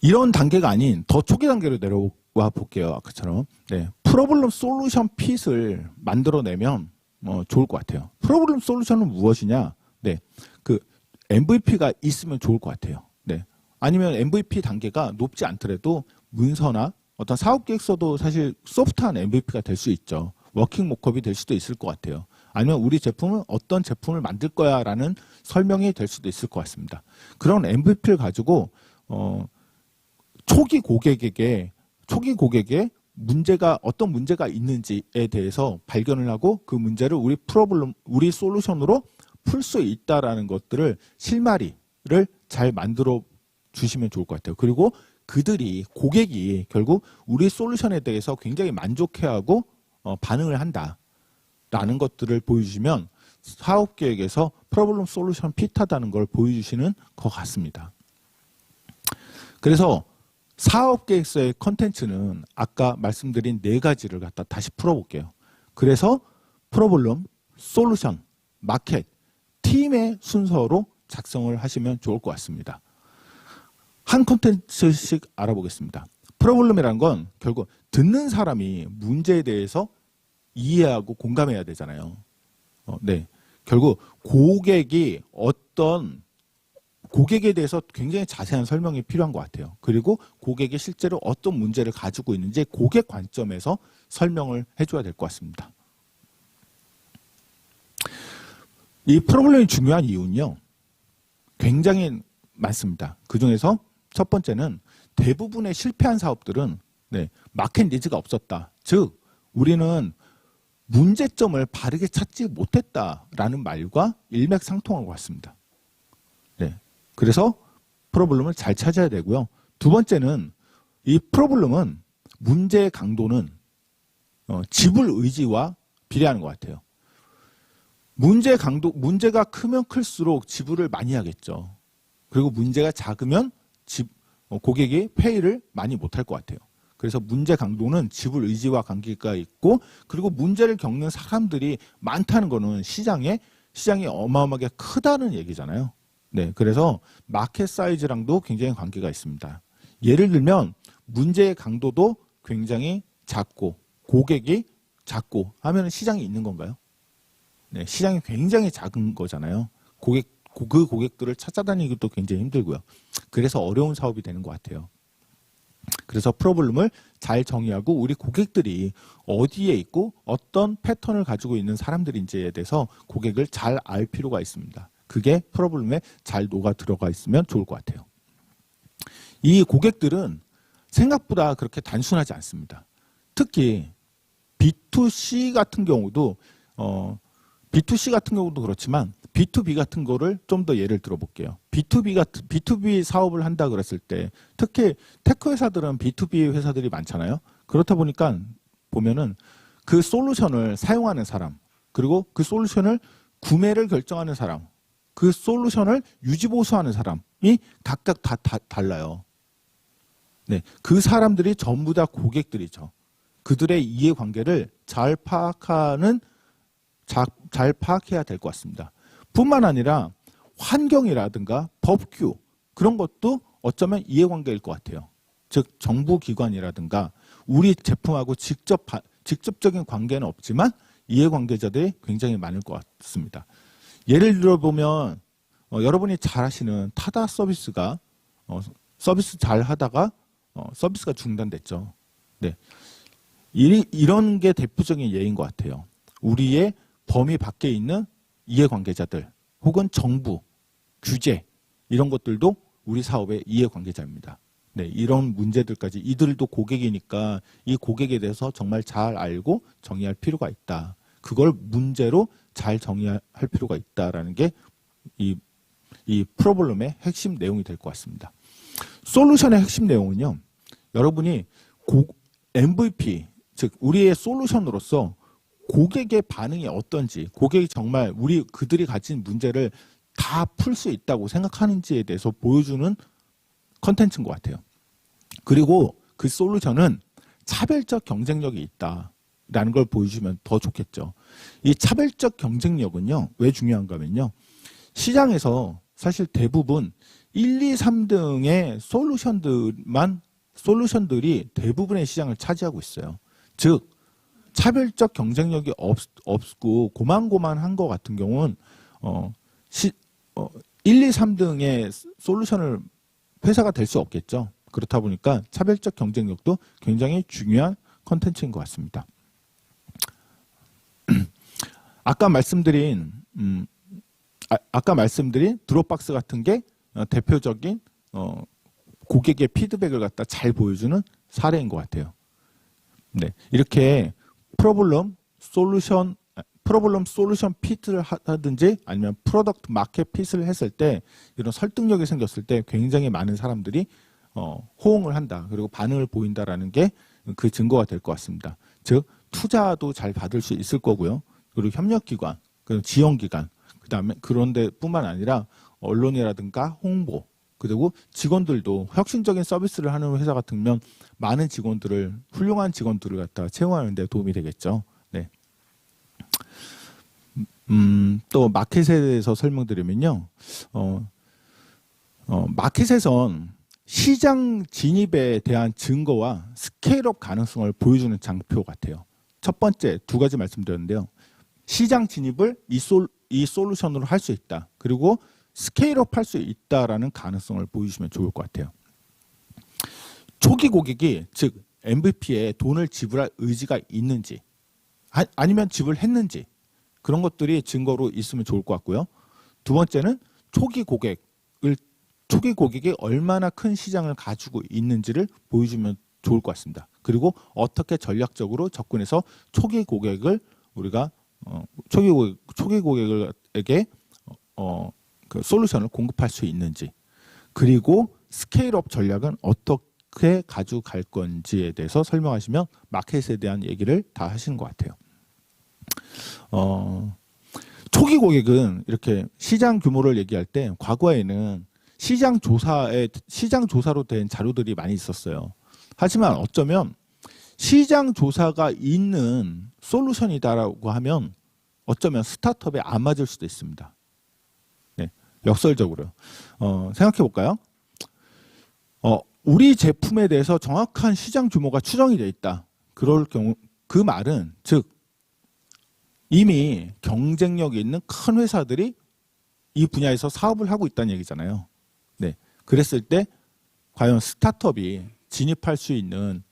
이런 단계가 아닌 더 초기 단계로 내려와 볼게요. 아까처럼 네, 프로블럼 솔루션 핏을 만들어내면 좋을 것 같아요. 프로블럼 솔루션은 무엇이냐? 네, 그 MVP가 있으면 좋을 것 같아요. 네, 아니면 MVP 단계가 높지 않더라도 문서나 어떤 사업 계획서도 사실 소프트한 MVP가 될 수 있죠. 워킹 모컵이 될 수도 있을 것 같아요. 아니면 우리 제품은 어떤 제품을 만들 거야 라는 설명이 될 수도 있을 것 같습니다. 그런 MVP를 가지고 초기 고객에게 어떤 문제가 있는지에 대해서 발견을 하고 그 문제를 우리 솔루션으로 풀 수 있다라는 것들을 실마리를 잘 만들어 주시면 좋을 것 같아요. 그리고 고객이 결국 우리 솔루션에 대해서 굉장히 만족해하고 반응을 한다라는 것들을 보여주시면 사업 계획에서 프로블럼 솔루션 핏하다는 걸 보여주시는 것 같습니다. 그래서 사업 계획서의 컨텐츠는 아까 말씀드린 4가지를 갖다 다시 풀어볼게요. 그래서 프로블럼, 솔루션, 마켓, 팀의 순서로 작성을 하시면 좋을 것 같습니다. 한 컨텐츠씩 알아보겠습니다. 프로블럼이라는 건 결국 듣는 사람이 문제에 대해서 이해하고 공감해야 되잖아요. 네, 결국 고객에 대해서 굉장히 자세한 설명이 필요한 것 같아요. 그리고 고객이 실제로 어떤 문제를 가지고 있는지 고객 관점에서 설명을 해줘야 될 것 같습니다. 이 프로블럼이 중요한 이유는요, 굉장히 많습니다. 그 중에서 첫 번째는 대부분의 실패한 사업들은 마켓 니즈가 없었다. 즉, 우리는 문제점을 바르게 찾지 못했다라는 말과 일맥상통한 것 같습니다. 네, 그래서 프로블럼을 잘 찾아야 되고요. 두 번째는 이 프로블럼은 문제의 강도는 지불 의지와 비례하는 것 같아요. 문제가 크면 클수록 지불을 많이 하겠죠. 그리고 문제가 작으면 고객이 페이를 많이 못할 것 같아요. 그래서 문제 강도는 지불 의지와 관계가 있고, 그리고 문제를 겪는 사람들이 많다는 거는 시장이 어마어마하게 크다는 얘기잖아요. 네, 그래서 마켓 사이즈랑도 굉장히 관계가 있습니다. 예를 들면 문제의 강도도 굉장히 작고 고객이 작고 하면 시장이 있는 건가요? 네, 시장이 굉장히 작은 거잖아요. 그 고객들을 찾아다니기도 굉장히 힘들고요. 그래서 어려운 사업이 되는 것 같아요. 그래서 프로블럼을 잘 정의하고 우리 고객들이 어디에 있고 어떤 패턴을 가지고 있는 사람들인지에 대해서 고객을 잘 알 필요가 있습니다. 그게 프로블럼에 잘 녹아 들어가 있으면 좋을 것 같아요. 이 고객들은 생각보다 그렇게 단순하지 않습니다. 특히 B2C 같은 경우도 그렇지만 B2B 같은 거를 좀 더 예를 들어볼게요. B2B 사업을 한다 그랬을 때 특히 테크 회사들은 B2B 회사들이 많잖아요. 그렇다 보니까 보면은 그 솔루션을 사용하는 사람, 그리고 그 솔루션을 구매를 결정하는 사람, 그 솔루션을 유지보수하는 사람이 각각 다 달라요. 네, 그 사람들이 전부 다 고객들이죠. 그들의 이해관계를 잘 파악해야 될 것 같습니다. 뿐만 아니라 환경이라든가 법규 그런 것도 어쩌면 이해관계일 것 같아요. 즉 정부기관이라든가 우리 제품하고 직접적인 관계는 없지만 이해관계자들이 굉장히 많을 것 같습니다. 예를 들어 보면 여러분이 잘 아시는 타다 서비스가 서비스 잘 하다가 서비스가 중단됐죠. 네. 이런 게 대표적인 예인 것 같아요. 우리의 범위 밖에 있는 이해관계자들 혹은 정부, 규제 이런 것들도 우리 사업의 이해관계자입니다. 네, 이런 문제들까지 이들도 고객이니까 이 고객에 대해서 정말 잘 알고 정의할 필요가 있다. 그걸 문제로 잘 정의할 필요가 있다라는 게 이 프로블럼의 핵심 내용이 될 것 같습니다. 솔루션의 핵심 내용은요. 여러분이 MVP, 즉 우리의 솔루션으로서 고객의 반응이 어떤지, 고객이 정말 그들이 가진 문제를 다 풀 수 있다고 생각하는지에 대해서 보여주는 컨텐츠인 것 같아요. 그리고 그 솔루션은 차별적 경쟁력이 있다라는 걸 보여주면 더 좋겠죠. 이 차별적 경쟁력은요, 왜 중요한가 하면요. 시장에서 사실 대부분 1, 2, 3등의 솔루션들이 대부분의 시장을 차지하고 있어요. 즉, 차별적 경쟁력이 없고 고만고만한 것 같은 경우는 1, 2, 3등의 솔루션을 회사가 될 수 없겠죠. 그렇다 보니까 차별적 경쟁력도 굉장히 중요한 컨텐츠인 것 같습니다. 아까 말씀드린 드롭박스 같은 게 대표적인 고객의 피드백을 갖다 잘 보여주는 사례인 것 같아요. 네, 이렇게 프로블럼 솔루션 피트를 하든지 아니면 프로덕트 마켓 핏을 했을 때 이런 설득력이 생겼을 때 굉장히 많은 사람들이 호응을 한다. 그리고 반응을 보인다라는 게 그 증거가 될 것 같습니다. 즉 투자도 잘 받을 수 있을 거고요. 그리고 협력기관, 그리고 지원기관, 그다음에 그런데 뿐만 아니라 언론이라든가 홍보, 그리고 직원들도 혁신적인 서비스를 하는 회사 같으면 많은 훌륭한 직원들을 갖다가 채용하는 데 도움이 되겠죠. 네. 또 마켓에 대해서 설명드리면요. 마켓에선 시장 진입에 대한 증거와 스케일업 가능성을 보여주는 장표 같아요. 첫 번째 두 가지 말씀드렸는데요. 시장 진입을 이 솔루션으로 할 수 있다. 그리고 스케일업 할 수 있다라는 가능성을 보여주시면 좋을 것 같아요. 초기 고객이 즉 MVP에 돈을 지불할 의지가 있는지 아니면 지불했는지 그런 것들이 증거로 있으면 좋을 것 같고요. 두 번째는 초기 고객이 얼마나 큰 시장을 가지고 있는지를 보여주면 좋을 것 같습니다. 그리고 어떻게 전략적으로 접근해서 초기 고객에게 그 솔루션을 공급할 수 있는지, 그리고 스케일업 전략은 어떻게 가져갈 건지에 대해서 설명하시면 마켓에 대한 얘기를 다 하시는 것 같아요. 초기 고객은 이렇게 시장 규모를 얘기할 때 과거에는 시장 조사로 된 자료들이 많이 있었어요. 하지만 어쩌면 시장 조사가 있는 솔루션이다라고 하면 어쩌면 스타트업에 안 맞을 수도 있습니다. 네, 역설적으로 생각해 볼까요? 우리 제품에 대해서 정확한 시장 규모가 추정이 돼 있다. 그럴 경우 그 말은 즉 이미 경쟁력이 있는 큰 회사들이 이 분야에서 사업을 하고 있다는 얘기잖아요. 네, 그랬을 때 과연 스타트업이 진입할 수 있는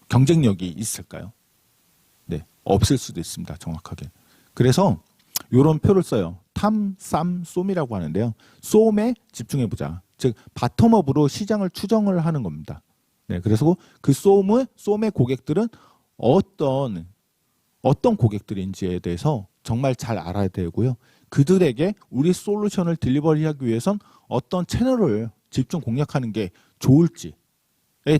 경쟁력이 있을까요? 네, 없을 수도 있습니다. 정확하게. 그래서 이런 표를 써요. 탐,쌈,쏨이라고 하는데요. 쏨에 집중해보자. 즉 바텀업으로 시장을 추정을 하는 겁니다. 네, 그래서 그 쏨의 고객들은 어떤 고객들인지에 대해서 정말 잘 알아야 되고요. 그들에게 우리 솔루션을 딜리버리하기 위해선 어떤 채널을 집중 공략하는 게 좋을지에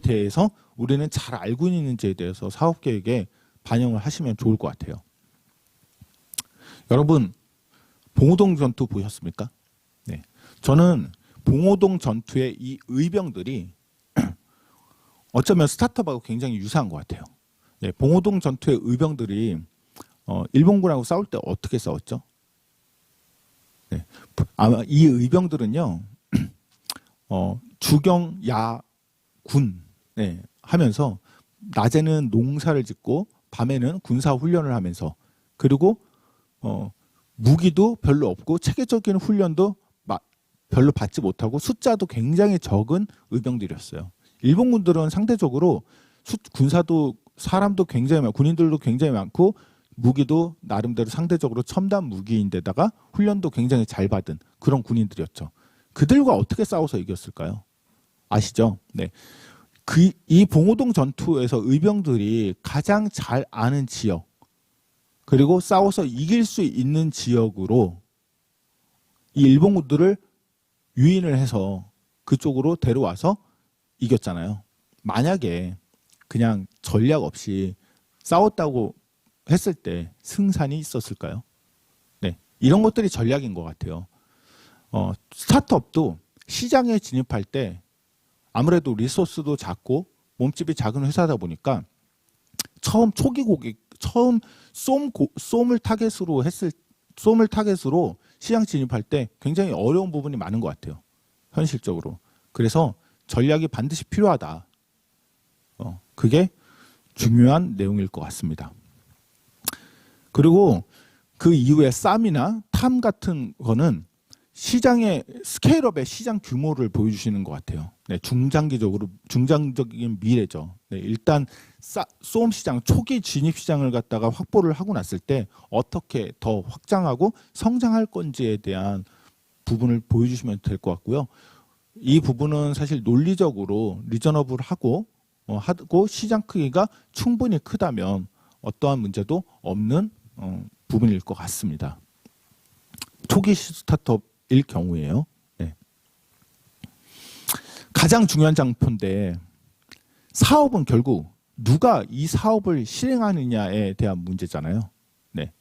대해서 우리는 잘 알고 있는지에 대해서 사업 계획에 반영을 하시면 좋을 것 같아요. 여러분, 봉오동 전투 보셨습니까? 네, 저는 봉오동 전투의 이 의병들이 어쩌면 스타트업하고 굉장히 유사한 것 같아요. 네, 봉오동 전투의 의병들이 일본군하고 싸울 때 어떻게 싸웠죠? 네, 아마 이 의병들은요, 주경, 야, 군 하면서 낮에는 농사를 짓고 밤에는 군사 훈련을 하면서 그리고 무기도 별로 없고 체계적인 훈련도 별로 받지 못하고 숫자도 굉장히 적은 의병들이었어요. 일본군들은 상대적으로 군사도 사람도 굉장히 많고 군인들도 굉장히 많고 무기도 나름대로 상대적으로 첨단 무기인데다가 훈련도 굉장히 잘 받은 그런 군인들이었죠. 그들과 어떻게 싸워서 이겼을까요? 아시죠? 네. 이 봉오동 전투에서 의병들이 가장 잘 아는 지역 그리고 싸워서 이길 수 있는 지역으로 이 일본군들을 유인을 해서 그쪽으로 데려와서 이겼잖아요. 만약에 그냥 전략 없이 싸웠다고 했을 때 승산이 있었을까요? 네, 이런 것들이 전략인 것 같아요. 스타트업도 시장에 진입할 때 아무래도 리소스도 작고 몸집이 작은 회사다 보니까 처음 초기 고객, 처음 쏨을 타겟으로 시장 진입할 때 굉장히 어려운 부분이 많은 것 같아요. 현실적으로. 그래서 전략이 반드시 필요하다. 그게 중요한 내용일 것 같습니다. 그리고 그 이후에 쌈이나 탐 같은 거는 시장의 스케일업의 시장 규모를 보여주시는 것 같아요. 네, 중장적인 미래죠. 네, 일단 쏨 시장 초기 진입 시장을 갖다가 확보를 하고 났을 때 어떻게 더 확장하고 성장할 건지에 대한 부분을 보여주시면 될 것 같고요. 이 부분은 사실 논리적으로 리저너블하고 시장 크기가 충분히 크다면 어떠한 문제도 없는 부분일 것 같습니다. 초기 스타트업일 경우에요. 네. 가장 중요한 장표인데 사업은 결국 누가 이 사업을 실행하느냐에 대한 문제잖아요. 네.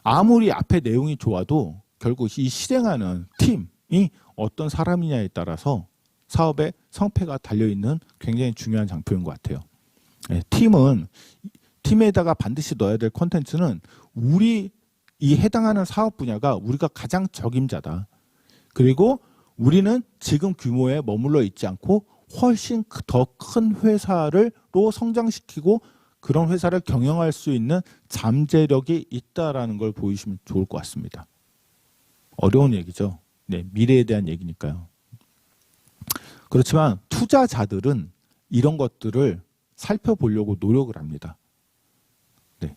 아무리 앞에 내용이 좋아도 결국 이 실행하는 팀이 어떤 사람이냐에 따라서 사업의 성패가 달려있는 굉장히 중요한 장표인 것 같아요. 네. 팀에다가 반드시 넣어야 될 콘텐츠는 이 해당하는 사업 분야가 우리가 가장 적임자다. 그리고 우리는 지금 규모에 머물러 있지 않고 훨씬 더 큰 회사로 성장시키고 그런 회사를 경영할 수 있는 잠재력이 있다라는 걸 보여주시면 좋을 것 같습니다. 어려운 얘기죠. 네, 미래에 대한 얘기니까요. 그렇지만 투자자들은 이런 것들을 살펴보려고 노력을 합니다. 네.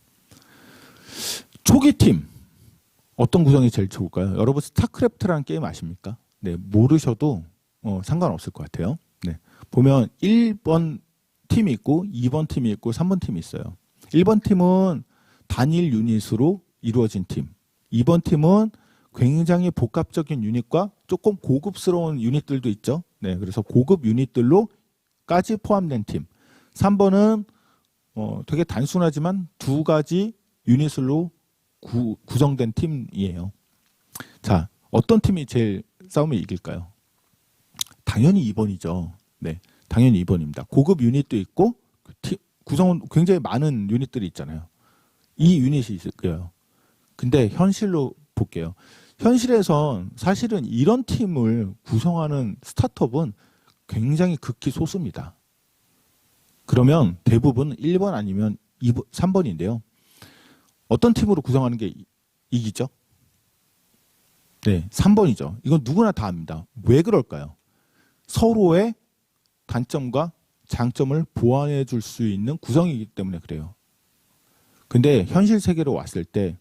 초기 팀 어떤 구성이 제일 좋을까요? 여러분 스타크래프트라는 게임 아십니까? 네, 모르셔도 상관없을 것 같아요. 네, 보면 1번 팀이 있고 2번 팀이 있고 3번 팀이 있어요. 1번 팀은 단일 유닛으로 이루어진 팀. 2번 팀은 굉장히 복합적인 유닛과 조금 고급스러운 유닛들도 있죠. 네, 그래서 고급 유닛들로까지 포함된 팀. 3번은 되게 단순하지만 두 가지 유닛으로 구성된 팀이에요. 자, 어떤 팀이 제일 싸움을 이길까요? 당연히 2번이죠. 네, 당연히 2번입니다. 고급 유닛도 있고 구성은 굉장히 많은 유닛들이 있잖아요. 이 유닛이 있을 거예요. 근데 현실로 볼게요. 현실에선 사실은 이런 팀을 구성하는 스타트업은 굉장히 극히 소수입니다. 그러면 대부분 1번 아니면 2번, 3번인데요. 어떤 팀으로 구성하는 게 이기죠? 네, 3번이죠. 이건 누구나 다 압니다. 왜 그럴까요? 서로의 단점과 장점을 보완해 줄 수 있는 구성이기 때문에 그래요. 근데 현실 세계로 왔을 때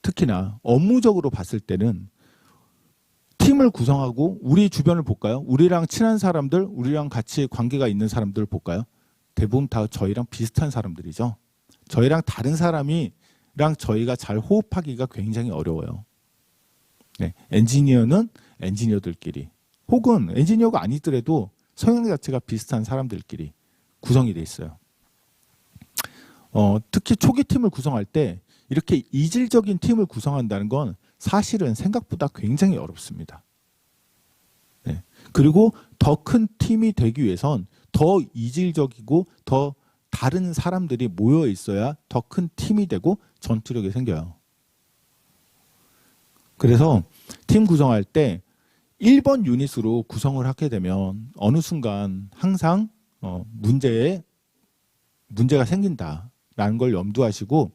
특히나 업무적으로 봤을 때는 팀을 구성하고 우리 주변을 볼까요? 우리랑 친한 사람들, 우리랑 같이 관계가 있는 사람들을 볼까요? 대부분 다 저희랑 비슷한 사람들이죠. 저희랑 다른 사람이랑 저희가 잘 호흡하기가 굉장히 어려워요. 네, 엔지니어는 엔지니어들끼리 혹은 엔지니어가 아니더라도 성향 자체가 비슷한 사람들끼리 구성이 돼 있어요. 특히 초기 팀을 구성할 때 이렇게 이질적인 팀을 구성한다는 건 사실은 생각보다 굉장히 어렵습니다. 네. 그리고 더 큰 팀이 되기 위해선 더 이질적이고 더 다른 사람들이 모여 있어야 더 큰 팀이 되고 전투력이 생겨요. 그래서 팀 구성할 때 1번 유닛으로 구성을 하게 되면 어느 순간 항상 문제가 생긴다. 팀이라는 걸 염두하시고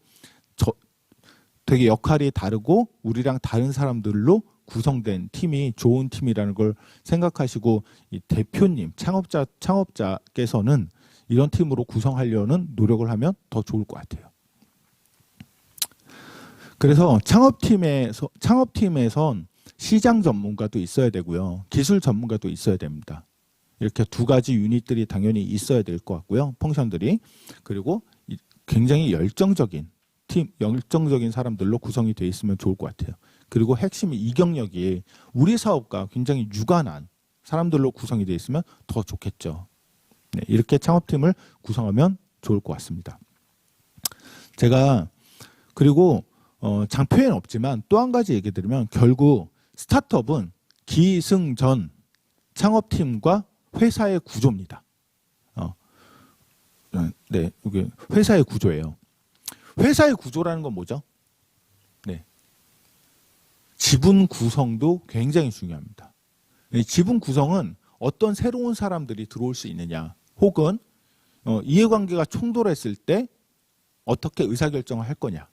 되게 역할이 다르고 우리랑 다른 사람들로 구성된 팀이 좋은 팀이라는 걸 생각하시고 이 대표님, 창업자께서는 이런 팀으로 구성하려는 노력을 하면 더 좋을 것 같아요. 그래서 창업팀에선 시장 전문가도 있어야 되고요. 기술 전문가도 있어야 됩니다. 이렇게 두 가지 유닛들이 당연히 있어야 될 것 같고요. 펑션들이. 그리고 굉장히 열정적인 사람들로 구성이 되어 있으면 좋을 것 같아요. 그리고 핵심이 이경력이 우리 사업과 굉장히 유관한 사람들로 구성이 되어 있으면 더 좋겠죠. 네, 이렇게 창업팀을 구성하면 좋을 것 같습니다. 제가 그리고 장표에는 없지만 또 한 가지 얘기 드리면 결국 스타트업은 기승전 창업팀과 회사의 구조입니다. 네, 이게 회사의 구조예요. 회사의 구조라는 건 뭐죠? 네, 지분 구성도 굉장히 중요합니다. 지분 구성은 어떤 새로운 사람들이 들어올 수 있느냐, 혹은 이해관계가 충돌했을 때 어떻게 의사결정을 할 거냐,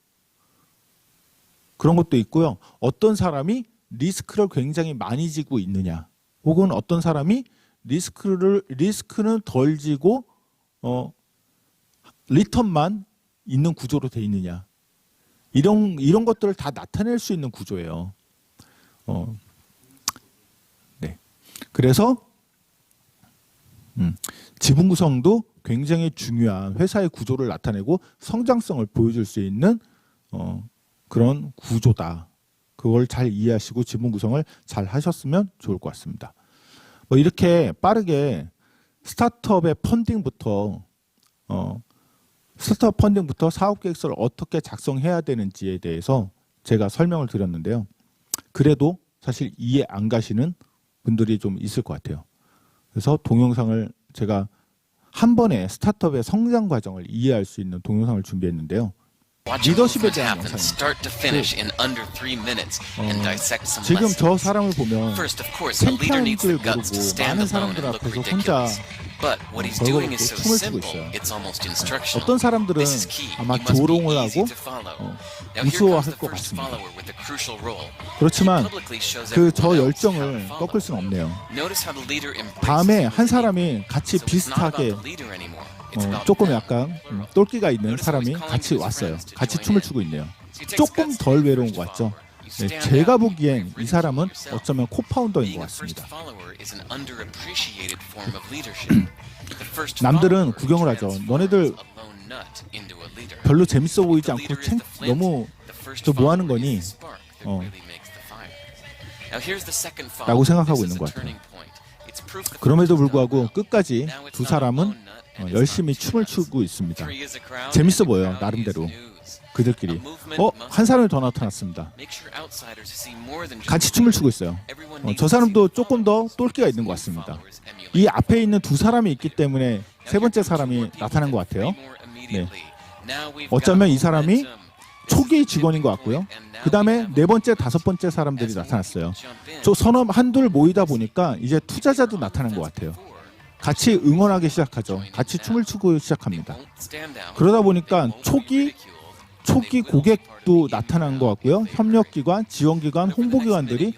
그런 것도 있고요. 어떤 사람이 리스크를 굉장히 많이 지고 있느냐, 혹은 어떤 사람이 리스크는 덜 지고 리턴만 있는 구조로 돼 있느냐, 이런 것들을 다 나타낼 수 있는 구조예요. 네. 그래서 지분 구성도 굉장히 중요한 회사의 구조를 나타내고 성장성을 보여줄 수 있는 그런 구조다. 그걸 잘 이해하시고 지분 구성을 잘 하셨으면 좋을 것 같습니다. 뭐 이렇게 빠르게 스타트업 펀딩부터 사업 계획서를 어떻게 작성해야 되는지에 대해서 제가 설명을 드렸는데요. 그래도 사실 이해 안 가시는 분들이 좀 있을 것 같아요. 그래서 동영상을 제가 한 번에 스타트업의 성장 과정을 이해할 수 있는 동영상을 준비했는데요. 리더십에 대한 영상입니다. 지금 저 사람을 보면 챔피언인 줄 모르고 많은 사람들 앞에서 혼자 벌거벗고 춤을 추고 있어요. 어떤 사람들은 아마 조롱을 하고 무서워할 것 같습니다. 그렇지만 저 열정을 꺾을 수는 없네요. 다음에 한 사람이 같이 비슷하게 조금 약간 똘끼가 있는 사람이 같이 왔어요. 같이 춤을 추고 있네요. 조금 덜 외로운 것 같죠? 네, 제가 보기엔 이 사람은 어쩌면 코파운더인 것 같습니다. 남들은 구경을 하죠. 너네들 별로 재밌어 보이지 않고 너무 저 뭐 하는 거니? 라고 생각하고 있는 것 같아요. 그럼에도 불구하고 끝까지 두 사람은 열심히 춤을 추고 있습니다. 재밌어 보여요. 나름대로. 그들끼리. 한 사람이 더 나타났습니다. 같이 춤을 추고 있어요. 저 사람도 조금 더 똘끼가 있는 것 같습니다. 이 앞에 있는 두 사람이 있기 때문에 세 번째 사람이 나타난 것 같아요. 네. 어쩌면 이 사람이 초기 직원인 것 같고요. 그 다음에 네 번째, 다섯 번째 사람들이 나타났어요. 저 한둘 모이다 보니까 이제 투자자도 나타난 것 같아요. 같이 응원하기 시작하죠. 같이 춤을 추고 시작합니다. 그러다 보니까 초기 고객도 나타난 것 같고요. 협력기관, 지원기관, 홍보기관들이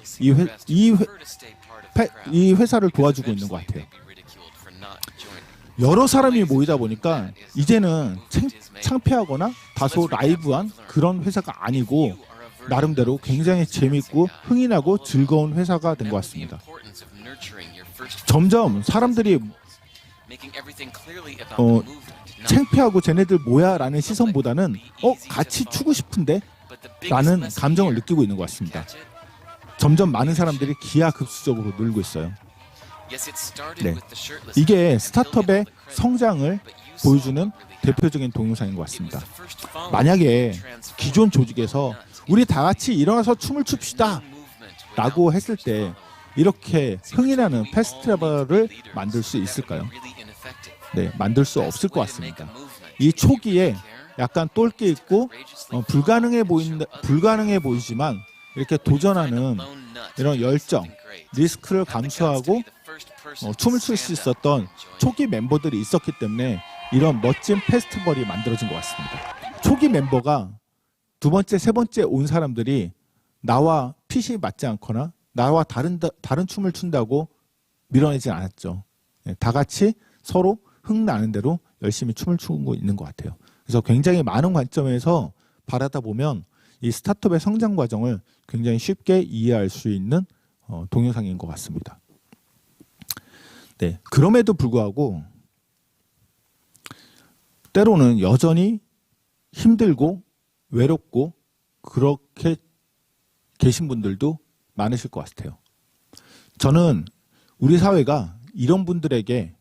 이 회사를 도와주고 있는 것 같아요. 여러 사람이 모이다 보니까 이제는 창피하거나 다소 라이브한 그런 회사가 아니고 나름대로 굉장히 재밌고 흥이나고 즐거운 회사가 된 것 같습니다. 점점 사람들이 창피하고 쟤네들 뭐야 라는 시선보다는 같이 추고 싶은데 라는 감정을 느끼고 있는 것 같습니다. 점점 많은 사람들이 기하급수적으로 늘고 있어요. 네. 이게 스타트업의 성장을 보여주는 대표적인 동영상인 것 같습니다. 만약에 기존 조직에서 우리 다 같이 일어나서 춤을 춥시다 라고 했을 때 이렇게 흥이 나는 페스티벌을 만들 수 있을까요? 네, 만들 수 없을 것 같습니다. 이 초기에 약간 똘끼 있고 불가능해 보이지만 이렇게 도전하는 이런 열정, 리스크를 감수하고 춤을 출 수 있었던 초기 멤버들이 있었기 때문에 이런 멋진 페스티벌이 만들어진 것 같습니다. 초기 멤버가 두 번째, 세 번째 온 사람들이 나와 핏이 맞지 않거나 나와 다른 춤을 춘다고 밀어내진 않았죠. 다 같이 서로 흥나는 대로 열심히 춤을 추고 있는 것 같아요. 그래서 굉장히 많은 관점에서 바라다 보면 이 스타트업의 성장 과정을 굉장히 쉽게 이해할 수 있는 동영상인 것 같습니다. 네, 그럼에도 불구하고 때로는 여전히 힘들고 외롭고 그렇게 계신 분들도 많으실 것 같아요. 저는 우리 사회가 이런 분들에게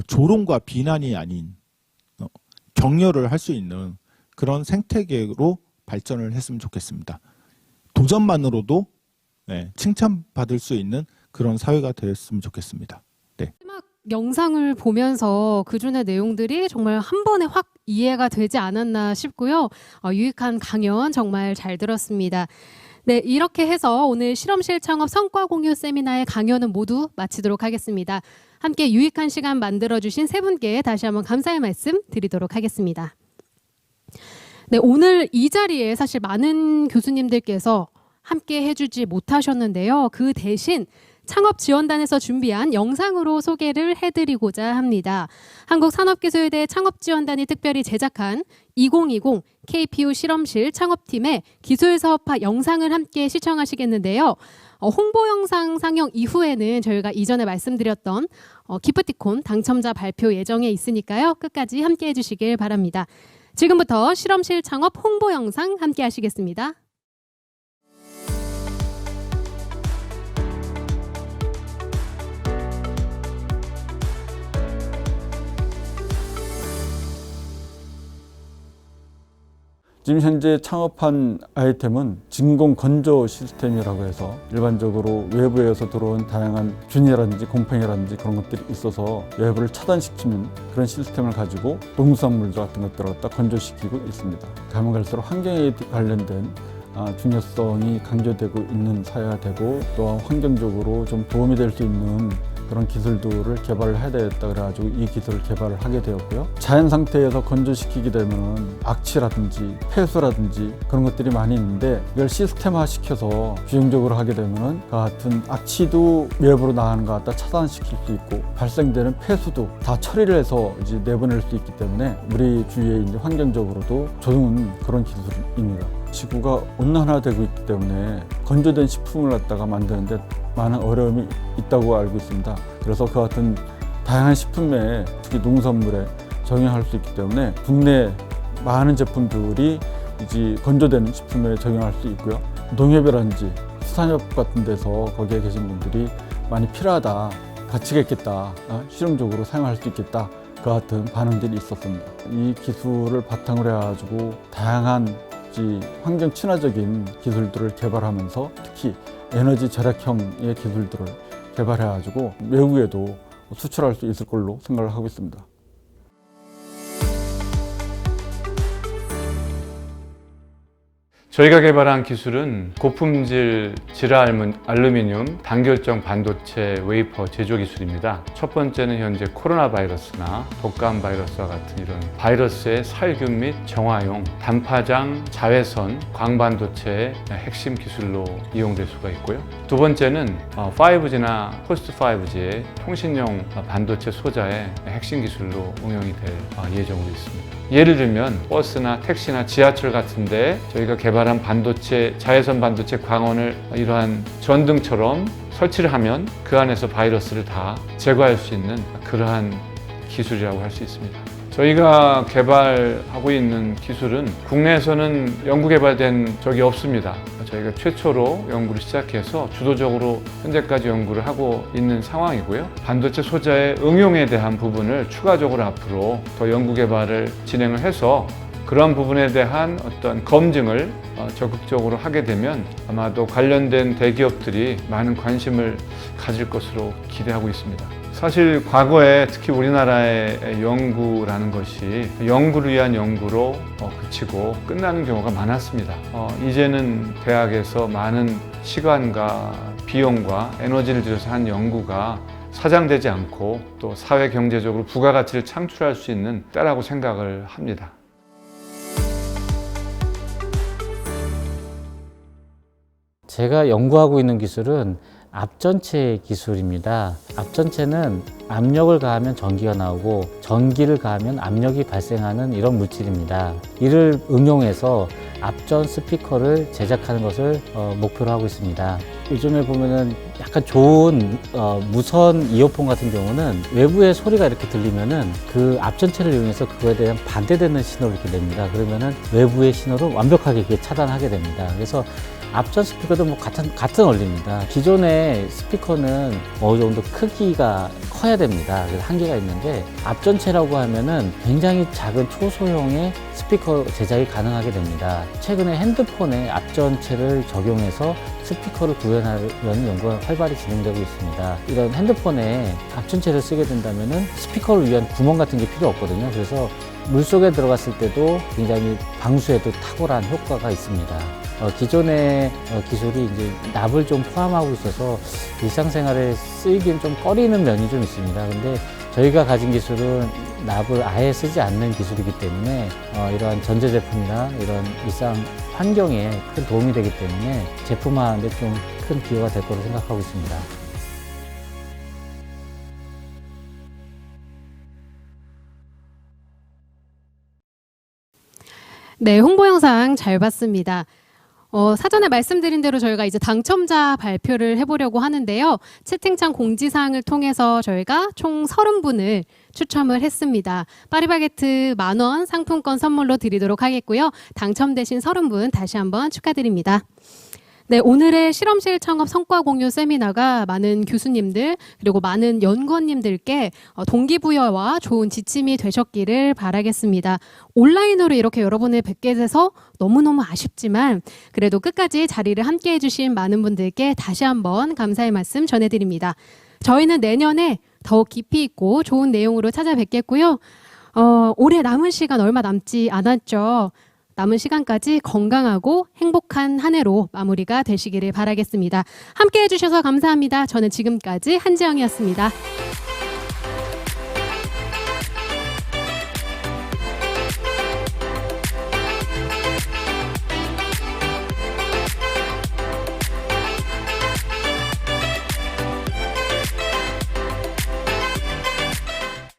조롱과 비난이 아닌 격려를 할 수 있는 그런 생태계로 발전을 했으면 좋겠습니다. 도전만으로도 칭찬받을 수 있는 그런 사회가 되었으면 좋겠습니다. 네. 마지막 영상을 보면서 그중의 내용들이 정말 한 번에 확 이해가 되지 않았나 싶고요. 유익한 강연 정말 잘 들었습니다. 네, 이렇게 해서 오늘 실험실 창업 성과 공유 세미나의 강연은 모두 마치도록 하겠습니다. 함께 유익한 시간 만들어주신 세 분께 다시 한번 감사의 말씀 드리도록 하겠습니다. 네, 오늘 이 자리에 사실 많은 교수님들께서 함께 해주지 못하셨는데요. 그 대신 창업지원단에서 준비한 영상으로 소개를 해드리고자 합니다. 한국산업기술대 창업지원단이 특별히 제작한 2020 KPU 실험실 창업팀의 기술사업화 영상을 함께 시청하시겠는데요. 홍보 영상 상영 이후에는 저희가 이전에 말씀드렸던 기프티콘 당첨자 발표 예정에 있으니까요. 끝까지 함께 해주시길 바랍니다. 지금부터 실험실 창업 홍보 영상 함께 하시겠습니다. 지금 현재 창업한 아이템은 진공 건조 시스템이라고 해서 일반적으로 외부에서 들어온 다양한 균이라든지 곰팡이라든지 그런 것들이 있어서 외부를 차단시키는 그런 시스템을 가지고 농수산물들 같은 것들을 갖다 건조시키고 있습니다. 가면 갈수록 환경에 관련된 중요성이 강조되고 있는 사회가 되고 또한 환경적으로 좀 도움이 될 수 있는 그런 기술들을 개발을 해야 되겠다 그래가지고 이 기술을 개발을 하게 되었고요. 자연 상태에서 건조시키게 되면 악취라든지 폐수라든지 그런 것들이 많이 있는데 이걸 시스템화 시켜서 규정적으로 하게 되면 그 같은 악취도 외부로 나가는 것 갖다 차단시킬 수 있고 발생되는 폐수도 다 처리를 해서 이제 내보낼 수 있기 때문에 우리 주위에 이제 환경적으로도 좋은 그런 기술입니다. 지구가 온난화되고 있기 때문에 건조된 식품을 갖다가 만드는데 많은 어려움이 있다고 알고 있습니다. 그래서 그 같은 다양한 식품에 특히 농산물에 적용할 수 있기 때문에 국내 많은 제품들이 이제 건조되는 식품에 적용할 수 있고요. 농협이라든지 수산협 같은 데서 거기에 계신 분들이 많이 필요하다, 가치가 있겠다, 실용적으로 사용할 수 있겠다 그 같은 반응들이 있었습니다. 이 기술을 바탕으로 해가지고 다양한 환경 친화적인 기술들을 개발하면서 특히 에너지 절약형의 기술들을 개발해가지고 외국에도 수출할 수 있을 걸로 생각을 하고 있습니다. 저희가 개발한 기술은 고품질 질화 알루미늄 단결정 반도체 웨이퍼 제조 기술입니다. 첫 번째는 현재 코로나 바이러스나 독감 바이러스와 같은 이런 바이러스의 살균 및 정화용 단파장 자외선 광반도체의 핵심 기술로 이용될 수가 있고요. 두 번째는 5G나 포스트 5G의 통신용 반도체 소자의 핵심 기술로 응용이 될 예정으로 있습니다. 예를 들면 버스나 택시나 지하철 같은 데 저희가 개발한 반도체, 자외선 반도체 광원을 이러한 전등처럼 설치를 하면 그 안에서 바이러스를 다 제거할 수 있는 그러한 기술이라고 할 수 있습니다. 저희가 개발하고 있는 기술은 국내에서는 연구 개발된 적이 없습니다. 저희가 최초로 연구를 시작해서 주도적으로 현재까지 연구를 하고 있는 상황이고요. 반도체 소자의 응용에 대한 부분을 추가적으로 앞으로 더 연구 개발을 진행을 해서 그런 부분에 대한 어떤 검증을 적극적으로 하게 되면 아마도 관련된 대기업들이 많은 관심을 가질 것으로 기대하고 있습니다. 사실 과거에 특히 우리나라의 연구라는 것이 연구를 위한 연구로 그치고 끝나는 경우가 많았습니다. 이제는 대학에서 많은 시간과 비용과 에너지를 들여서 한 연구가 사장되지 않고 또 사회 경제적으로 부가가치를 창출할 수 있는 때라고 생각을 합니다. 제가 연구하고 있는 기술은 압전체 기술입니다. 압전체는 압력을 가하면 전기가 나오고 전기를 가하면 압력이 발생하는 이런 물질입니다. 이를 응용해서 압전 스피커를 제작하는 것을 목표로 하고 있습니다. 요즘에 보면은 약간 좋은 무선 이어폰 같은 경우는 외부의 소리가 이렇게 들리면은 그 압전체를 이용해서 그거에 대한 반대되는 신호를 이렇게 냅니다. 그러면은 외부의 신호를 완벽하게 이렇게 차단하게 됩니다. 그래서 압전 스피커도 뭐 같은 원리입니다. 기존의 스피커는 어느 정도 크기가 커야 됩니다. 그래서 한계가 있는데 압전체라고 하면은 굉장히 작은 초소형의 스피커 제작이 가능하게 됩니다. 최근에 핸드폰에 압전체를 적용해서 스피커를 구현하려는 연구가 활발히 진행되고 있습니다. 이런 핸드폰에 압전체를 쓰게 된다면은 스피커를 위한 구멍 같은 게 필요 없거든요. 그래서 물속에 들어갔을 때도 굉장히 방수에도 탁월한 효과가 있습니다. 기존의 기술이 이제 납을 좀 포함하고 있어서 일상생활에 쓰이기는 좀 꺼리는 면이 좀 있습니다. 근데 저희가 가진 기술은 납을 아예 쓰지 않는 기술이기 때문에 이러한 전자제품이나 이런 일상 환경에 큰 도움이 되기 때문에 제품화하는 데 좀 큰 기여가 될 거로 생각하고 있습니다. 네, 홍보 영상 잘 봤습니다. 사전에 말씀드린 대로 저희가 이제 당첨자 발표를 해보려고 하는데요. 채팅창 공지사항을 통해서 저희가 총 30분을 추첨을 했습니다. 파리바게트 10,000원 상품권 선물로 드리도록 하겠고요. 당첨되신 30분 다시 한번 축하드립니다. 네, 오늘의 실험실 창업 성과 공유 세미나가 많은 교수님들 그리고 많은 연구원님들께 동기부여와 좋은 지침이 되셨기를 바라겠습니다. 온라인으로 이렇게 여러분을 뵙게 돼서 너무너무 아쉽지만 그래도 끝까지 자리를 함께 해주신 많은 분들께 다시 한번 감사의 말씀 전해드립니다. 저희는 내년에 더욱 깊이 있고 좋은 내용으로 찾아뵙겠고요. 올해 남은 시간 얼마 남지 않았죠. 남은 시간까지 건강하고 행복한 한 해로 마무리가 되시기를 바라겠습니다. 함께 해주셔서 감사합니다. 저는 지금까지 한지영이었습니다.